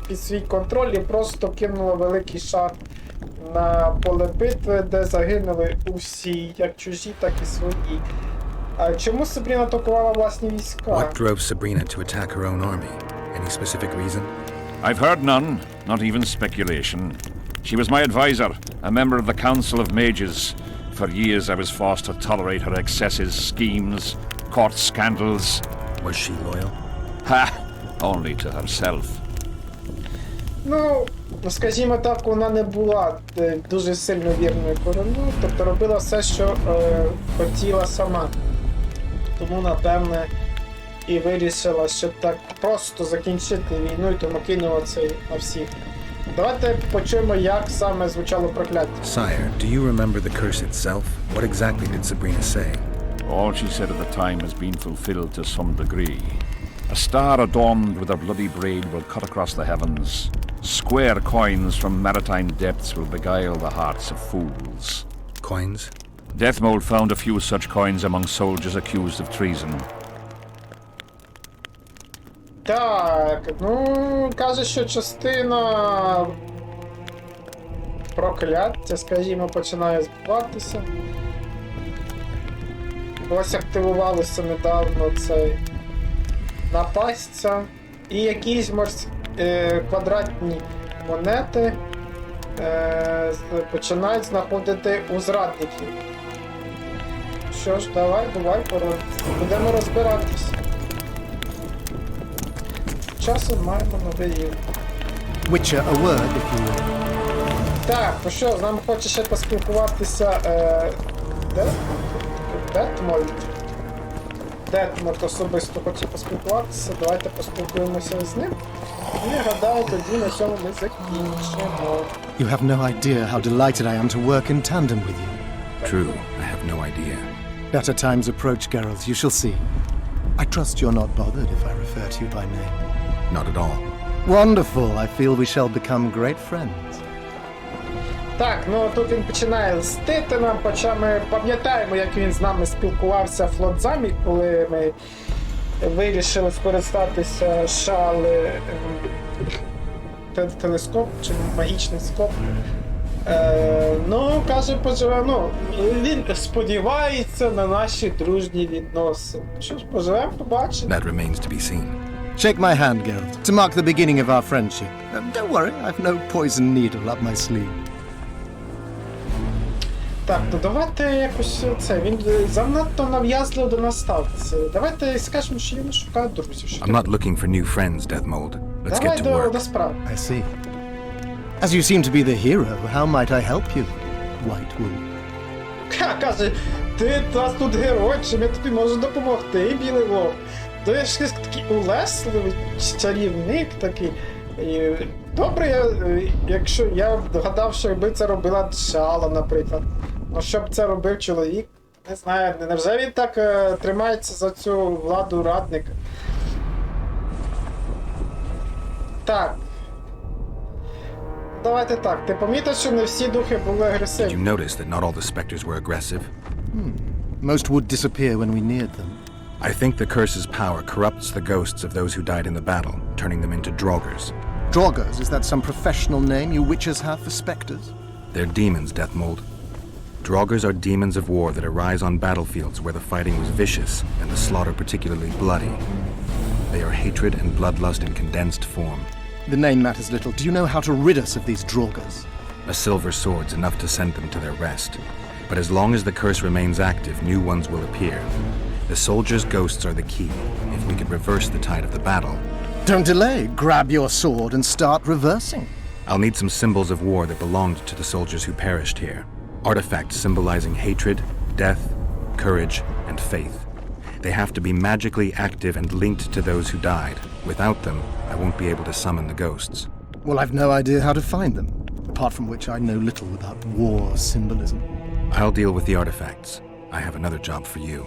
під свій контроль і просто кинула великий шар на поле битви, де загинули усі, як чужі, так і свої. А чому Сабріна атакувала власні війська? What drove Sabrina to attack her own army? Any specific reason? I've heard none, not even speculation. She was my advisor, a member of the Council of Mages. For years I was forced to tolerate her excesses, schemes, court scandals. Was she loyal? Ha! Only to herself. Ну, скажімо так, вона не була дуже сильно вірною корону, тобто робила все, що хотіла сама. Тому, напевне, і вирішила, що так просто закінчити війну, і тому кинула це на всіх. Давайте почуємо, як саме звучало прокляття. Sire, do you remember the curse itself? What exactly did Sabrina say? All she said at the time has been fulfilled to some degree. A star adorned with a bloody braid will cut across the heavens. Square coins from maritime depths will beguile the hearts of fools. Coins? Deathmold found a few such coins among soldiers accused of treason. Так, ну, каже, що частина прокляття, скажімо, починає збуватися. Ось активувалося недавно цей напастця. І якісь квадратні монети починають знаходити у зрадників. Що ж, давай, будемо розбиратися. Часом маємо нові. Witcher a word, if you will. Так, ну що, з нами хоче ще поспілкуватися Детмольд особисто хоче поспілкуватися, давайте поспілкуємося з ним. І гадаю, тоді на цьому ми закінчимо. You have no idea how delighted I am to work in tandem with you. True, I have no idea. Better times approach, Geralt, you shall see. I trust you're not bothered if I refer to you by name. Not at all. Wonderful, I feel we shall become great friends. Так, ну тут він починає льстити нам, хоча ми пам'ятаємо, як він з нами спілкувався в Флотзамі, коли ми вирішили скористатися телескоп чи магічний скоп. Ну, каже, він сподівається на наші дружні відносини. Що ж, поживемо, побачимо. That remains to be seen. Shake my hand, Geralt, to mark the beginning of our friendship. Don't worry, I've no poison needle up my sleeve. Так, ну давайте якось це. Він занадто нав'язливо до нас ставиться. Давайте скажемо, що він шукає друзів. I'm not looking for new friends, Deathmold. Let's get to Давай work. до справи. I see. As you seem to be the hero, how might I help you, White Wolf? Каже, ти нас тут герой, чим я тобі можу допомогти, білий вовк. То я ж такий улесливий чарівник такий. І добре, якщо я вгадав, що якби це робила Джала, наприклад. Ну, щоб це робив чоловік, не знаю, невже він так тримається за цю владу радника? Так. Давайте так, ти помітив, що не всі духи були Did агресивні? you notice that not all the specters were aggressive? Most would disappear when we neared them. I think the curse's power corrupts the ghosts of those who died in the battle, turning them into draugrs. Draugrs, is that some professional name you witches have for specters? They're demons, Deathmold. Draugrs are demons of war that arise on battlefields where the fighting was vicious and the slaughter particularly bloody. They are hatred and bloodlust in condensed form. The name matters little. Do you know how to rid us of these Draugrs? A silver sword's enough to send them to their rest. But as long as the curse remains active, new ones will appear. The soldiers' ghosts are the key. If we could reverse the tide of the battle... Don't delay. Grab your sword and start reversing. I'll need some symbols of war that belonged to the soldiers who perished here. Artifacts symbolizing hatred, death, courage, and faith. They have to be magically active and linked to those who died. Without them, I won't be able to summon the ghosts. Well, I've no idea how to find them, apart from which I know little about war symbolism. I'll deal with the artifacts. I have another job for you.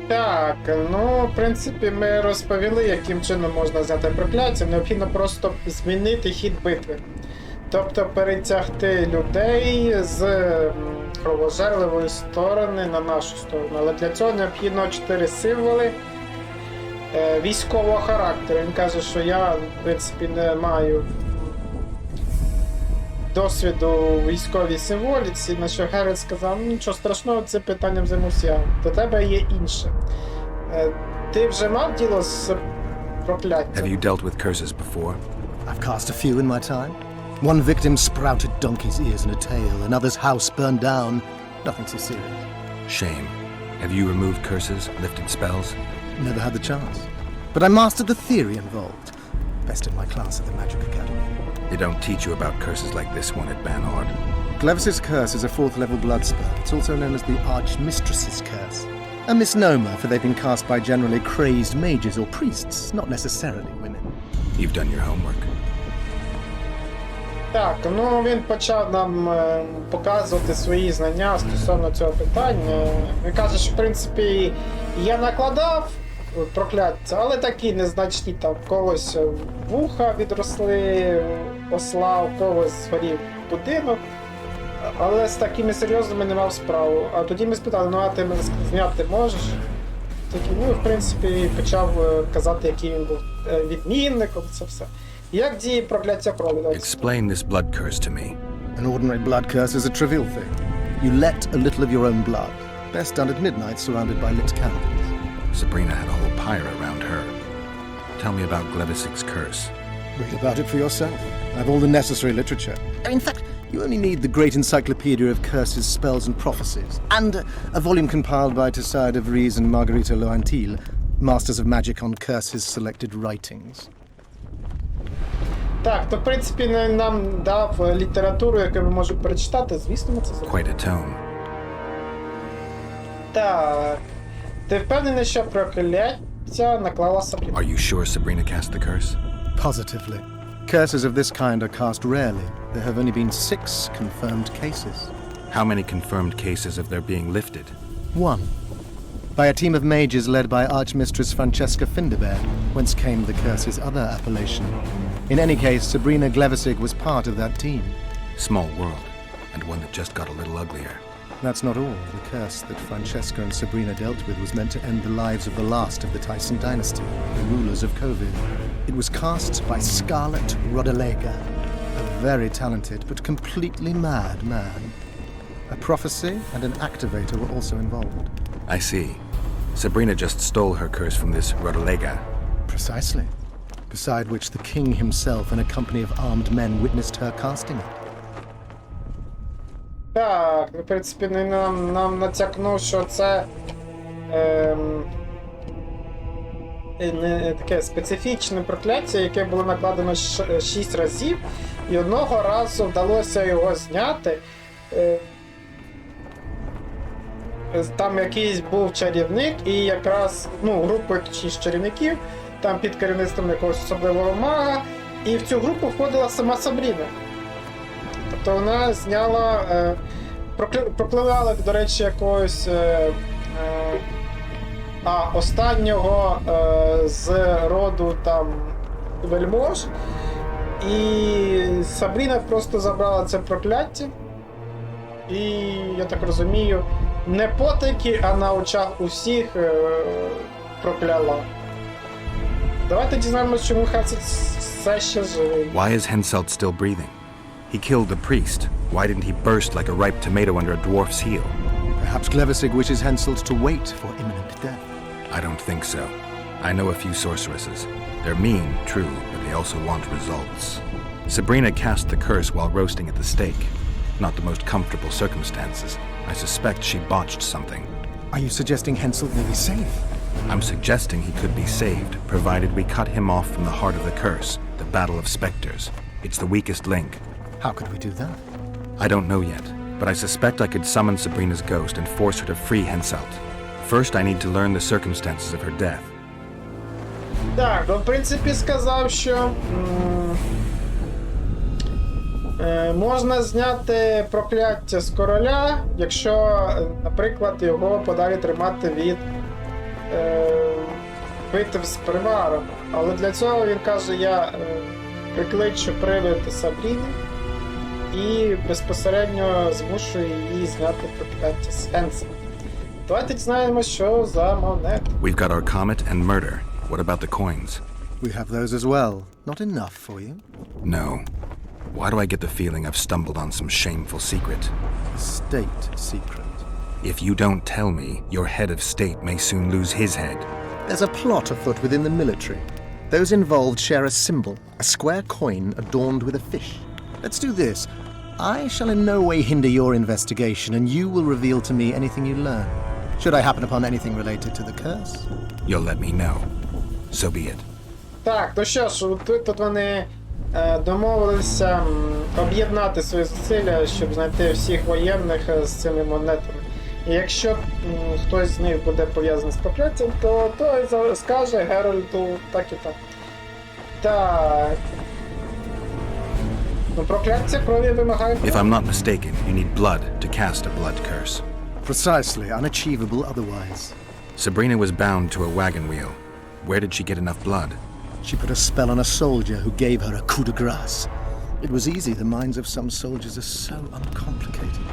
Так, ну, в принципі, ми розповіли, яким чином можна зняти прокляття. Необхідно просто змінити хід битви. Тобто перетягти людей з кровожерливої сторони на нашу сторону. Але для цього необхідно 4 символи військового характеру. Він каже, що я, в принципі, не маю досвіду у військовій символіці, на що Геральт сказав, ну нічого страшного, це питанням займусь я. До тебе є інше. Ти вже мав діло з прокляттям? Have you dealt with curses before? I've cast a few in my time. One victim sprouted donkey's ears and a tail, another's house burned down. Nothing so serious. Shame. Have you removed curses, lifted spells? Never had the chance. But I mastered the theory involved. Best in my class at the Magic Academy. They don't teach you about curses like this one at Banord. Glevis's curse is a 4th level blood spell. It's also known as the Archmistress's curse. A misnomer, for they've been cast by generally crazed mages or priests, not necessarily women. You've done your homework. Так, ну він почав нам показувати свої знання стосовно цього питання. Він каже, що в принципі я накладав прокляття, але такі незначні, там в когось вуха відросли, осла, у когось згорів будинок, але з такими серйозними не мав справу. А тоді ми спитали, ну а ти мене зняти можеш? Такий, ну в принципі почав казати, який він був відмінником, це все. Як діє прокляття крові? Explain this blood curse to me. An ordinary blood curse is a trivial thing. You let a little of your own blood, best done at midnight surrounded by lit candles. Sabrina had a whole pyre around her. Tell me about Glevisig's curse. Read about it for yourself. I have all the necessary literature. In fact, you only need the great encyclopedia of curses, spells and prophecies, and a volume compiled by Tesside of Ries and Margarita Loantil, Masters of Magic on Curses Selected Writings. Так, то в принципі нам дав літературу, яку ми можемо перечитати, звісно, ми це зробимо. Quite a tome. Так. Ти впевнений, що прокляття наклала Сабріна? Are you sure Sabrina cast the curse? Positively. Curses of this kind are cast rarely. There have only been 6 confirmed cases. How many confirmed cases of their being lifted? 1. By a team of mages led by Archmistress Francesca Finderberg, whence came the curse's other appellation. In any case, Sabrina Glevisig was part of that team. Small world, and one that just got a little uglier. That's not all. The curse that Francesca and Sabrina dealt with was meant to end the lives of the last of the Tyson dynasty, the rulers of Covid. It was cast by Scarlet Rodalega, a very talented but completely mad man. A prophecy and an activator were also involved. I see. Sabrina just stole her curse from this Rodalega. Precisely. Beside which the king himself and a company of armed men witnessed her casting it. Так, в принципі, нам натякнув, що це не таке специфічне прокляття, яке було накладено 6 разів, і одного разу вдалося його зняти. Там якийсь був чарівник, і якраз, ну, група 6 чарівників, там під керівництвом якогось особливого мага, і в цю групу входила сама Сабріна. Тобто вона зняла, пропливала, до речі, якогось останнього з роду там вельмож, і Сабріна просто забрала це прокляття, і, я так розумію, не потайки, а на очах усіх прокляла. Давайте дізнаємося, чому Хенсельт все ще живий. Why is Henselt still breathing? He killed the priest. Why didn't he burst like a ripe tomato under a dwarf's heel? Perhaps Glevisig wishes Henselt to wait for imminent death. I don't think so. I know a few sorceresses. They're mean, true, but they also want results. Sabrina cast the curse while roasting at the stake. Not the most comfortable circumstances. I suspect she botched something. Are you suggesting Henselt may be safe? I'm suggesting he could be saved, provided we cut him off from the heart of the curse, the battle of specters. It's the weakest link. How could we do that? I don't know yet, but I suspect I could summon Sabrina's ghost and force her to free Henselt. First, I need to learn the circumstances of her death. Так, в принципі, сказав, що можна зняти прокляття з короля, якщо, наприклад, його подалі тримати від битв з приваром. Але для цього він каже, я прикличу привид Сабріни і безпосередньо змушую її зняти прокляття з Хенсельта. Давайте дізнаємося, що за монети. We've got our comet and murder. What about the coins? We have those as well. Not enough for you? No. Why do I get the feeling I've stumbled on some shameful secret? A state secret. If you don't tell me, your head of state may soon lose his head. There's a plot afoot within the military. Those involved share a symbol, a square coin adorned with a fish. Let's do this. I shall in no way hinder your investigation, and you will reveal to me anything you learn. Should I happen upon anything related to the curse? You'll let me know. So be it. Так, то що ж, тут вони домовилися об'єднати свої зусилля, щоб знайти всіх воєнних з цими монетами. І якщо хтось з них буде пов'язаний з прокляттям, то той скаже Геральту так і так. Так. Ну, прокляття крові вимагає... If I'm not mistaken, you need blood to cast a blood curse. Precisely, unachievable otherwise. Sabrina was bound to a wagon wheel. Where did she get enough blood? She put a spell on a soldier who gave her a coup de grace. It was easy, the minds of some soldiers are so uncomplicated.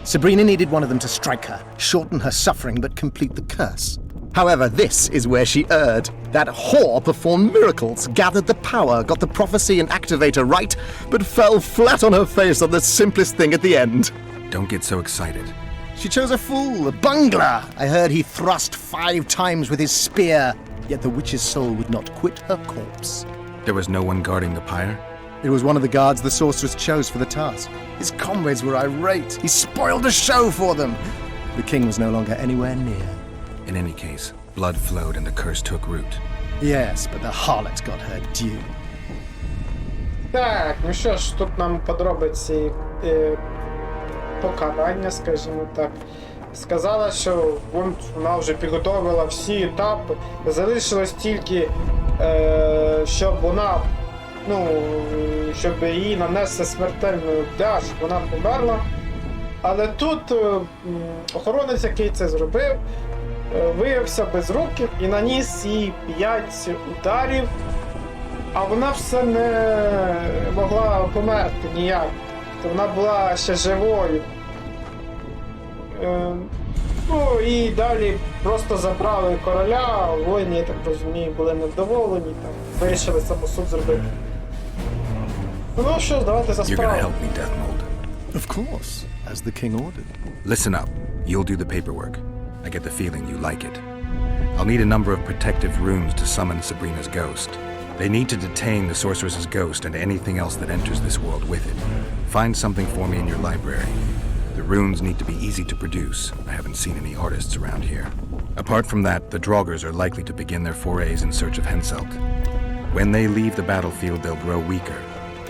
Sabrina needed one of them to strike her, shorten her suffering, but complete the curse. However, this is where she erred. That whore performed miracles, gathered the power, got the prophecy and activator right, but fell flat on her face on the simplest thing at the end. Don't get so excited. She chose a fool, a bungler. I heard he thrust 5 times with his spear, yet the witch's soul would not quit her corpse. There was no one guarding the pyre? It was one of the guards the sorceress chose for the task. His comrades were irate. He spoiled the show for them. The king was no longer anywhere near. In any case, blood flowed and the curse took root. Yes, but the harlot got her due. Так, ну що ж, тут нам подробиці покарання, скажімо так. Сказала, що вона вже підготовила всі етапи. Залишилось тільки, щоб вона, щоб їй нанесли смертельний удар, щоб вона померла. Але тут охоронець, який це зробив, виявився без руки і наніс їй 5 ударів, а вона все не могла померти ніяк. Вона була ще живою. Ну і далі просто забрали короля, воїни, я так розумію, були невдоволені, там, вирішили самосуд зробити. Ну що ж, давайте за справу. You're gonna help me, Deathmold. Of course, as the king ordered. Listen up. You'll do the paperwork. I get the feeling you like it. I'll need a number of protective runes to summon Sabrina's ghost. They need to detain the sorceress's ghost and anything else that enters this world with it. Find something for me in your library. The runes need to be easy to produce. I haven't seen any artists around here. Apart from that, the Draugrs are likely to begin their forays in search of Henselt. When they leave the battlefield, they'll grow weaker.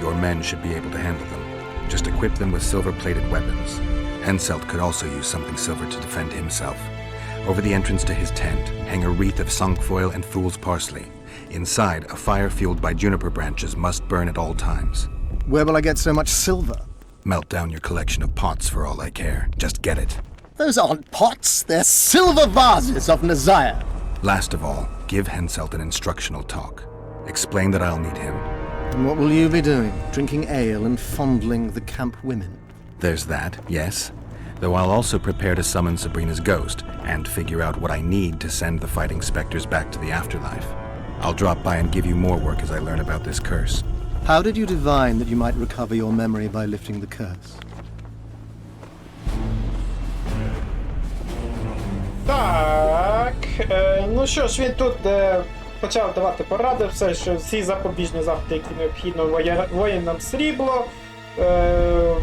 Your men should be able to handle them. Just equip them with silver-plated weapons. Henselt could also use something silver to defend himself. Over the entrance to his tent, hang a wreath of cinquefoil and fool's parsley. Inside, a fire fueled by juniper branches must burn at all times. Where will I get so much silver? Melt down your collection of pots for all I care. Just get it. Those aren't pots, they're silver vases of Nazaya. Last of all, give Henselt an instructional talk. Explain that I'll need him. And what will you be doing? Drinking ale and fondling the camp women? There's that, yes. Though I'll also prepare to summon Sabrina's ghost and figure out what I need to send the fighting specters back to the afterlife. I'll drop by and give you more work as I learn about this curse. How did you divine that you might recover your memory by lifting the curse? Так, ну що ж, він тут почав давати поради, все, що всі запобіжні заходи, які необхідно воїнам срібло,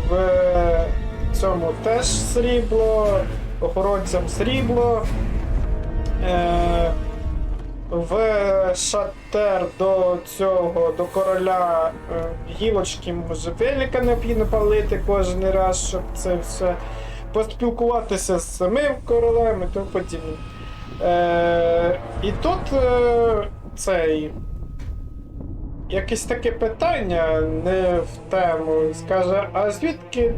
в цьому теж срібло, охоронцям срібло, в шатер до короля гілочки можжевельника необхідно палити кожен раз, щоб це все поспілкуватися з самим королем і тому подібне. І тут якесь таке питання не в тему. Скаже, а звідки,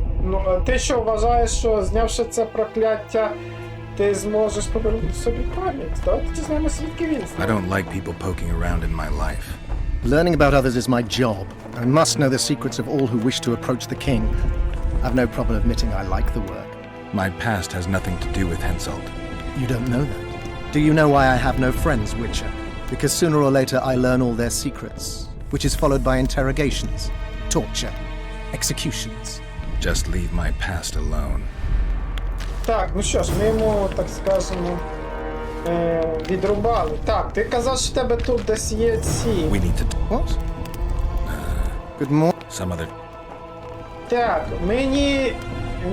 ти що вважаєш, що знявши це прокляття, ти зможеш повернути собі пам'ять? Давайте дізнаємося, звідки він знає. I don't like people poking around in my life. Learning about others is my job. I must know the secrets of all who wish to approach the king. I've no problem admitting I like the work. My past has nothing to do with Henselt. You don't know that. Do you know why I have no friends, Witcher? Because sooner or later I learn all their secrets, which is followed by interrogations, torture, executions. Just leave my past alone. Так, ну що ж, ми йому, так скажемо, відрубали. Так, ти казав, що в тебе тут десь є ці. We need to... What? Good morning. Some other... Так, мені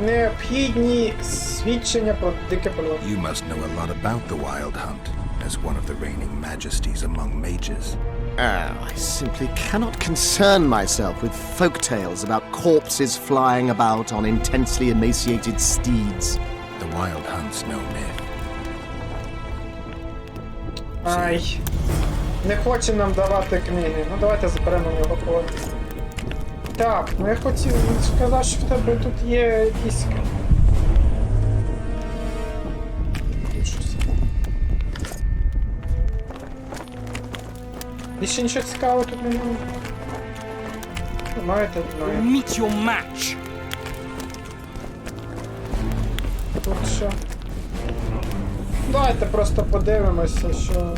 необхідні свідчення про дике поле. You must know a lot about the Wild Hunt, as one of the reigning majesties among mages. I simply cannot concern myself with folk tales about corpses flying about on intensely emaciated steeds. The Wild Hunt's no myth. Ай, не хоче нам давати книги. Ну давайте заберемо його поле. Так, ну я хотів сказати, що в тебе тут є якісь... Тут щось. Більше нічого цікавого тут немає. Немає, та немає. Meet your match. Тут що? Давайте просто подивимося, що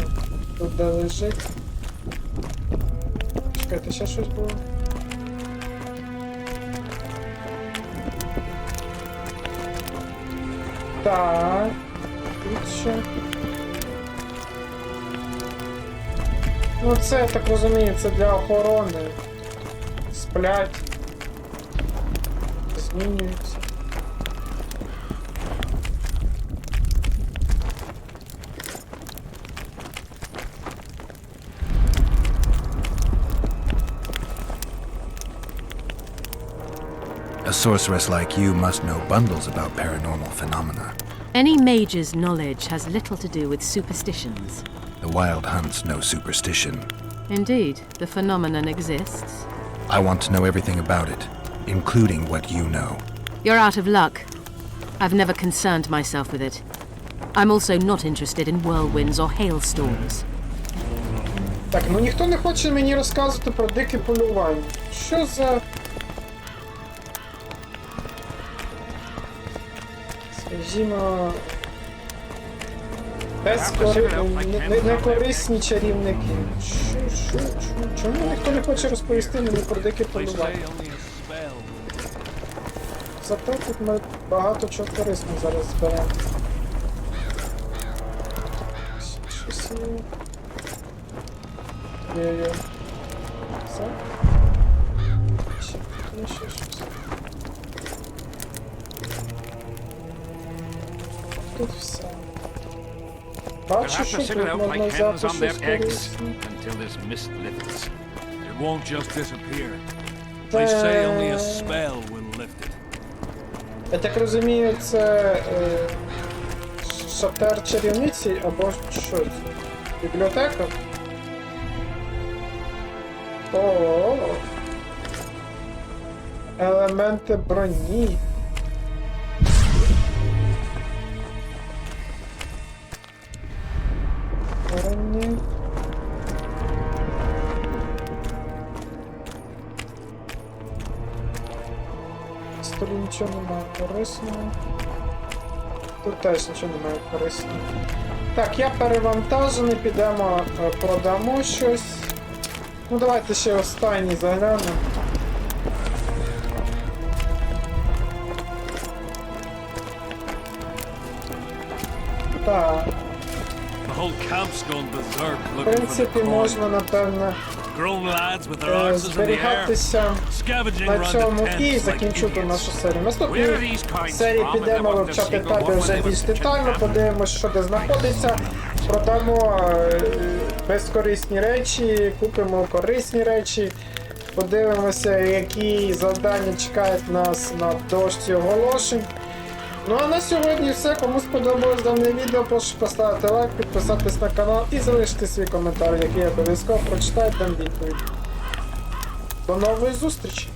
тут де лежить. Чекайте, ще щось було? Так, тут що? Ну це, я так розумію, це для охорони. Сплять. Змінюються. A sorceress like you must know bundles about paranormal phenomena. Any mage's knowledge has little to do with superstitions. The Wild Hunt's no superstition. Indeed, the phenomenon exists. I want to know everything about it, including what you know. You're out of luck. I've never concerned myself with it. I'm also not interested in whirlwinds or hailstorms. Так, ну ніхто не хоче мені розказувати про дике полювання. Що за... Скажімо... Некорисні чарівники. Що? Чому ніхто не хоче розповісти мені про дике полювання? Зато тут ми багато чого корисного зараз зберемо. Щось є. Все? Ще щось. Тут все. Бачу, що тут можна взяти щось корисне. Until this mist lifts. It won't just disappear. They say only a spell will lift it. Я так розумію, це шатер чарівниці або що це? Бібліотека? О, елементи броні. Броні. В столі нічого немає корисного. Тут теж нічого немає корисного. Так, я перевантажений, підемо, продамо щось. Ну давайте ще останній заглянемо. Так. В принципі, можна, напевно, зберігатися на цьому і закінчити нашу серію. Наступній серії підемо вивчати табір вже більш детально, подивимось, що де знаходиться, продамо безкорисні речі, купимо корисні речі, подивимося, які завдання чекають нас на дошці оголошень. Ну а на сьогодні все. Кому сподобалось дане відео, прошу поставити лайк, підписатись на канал і залишити свій коментар, який я обов'язково прочитаю, дам відповідь. До нової зустрічі!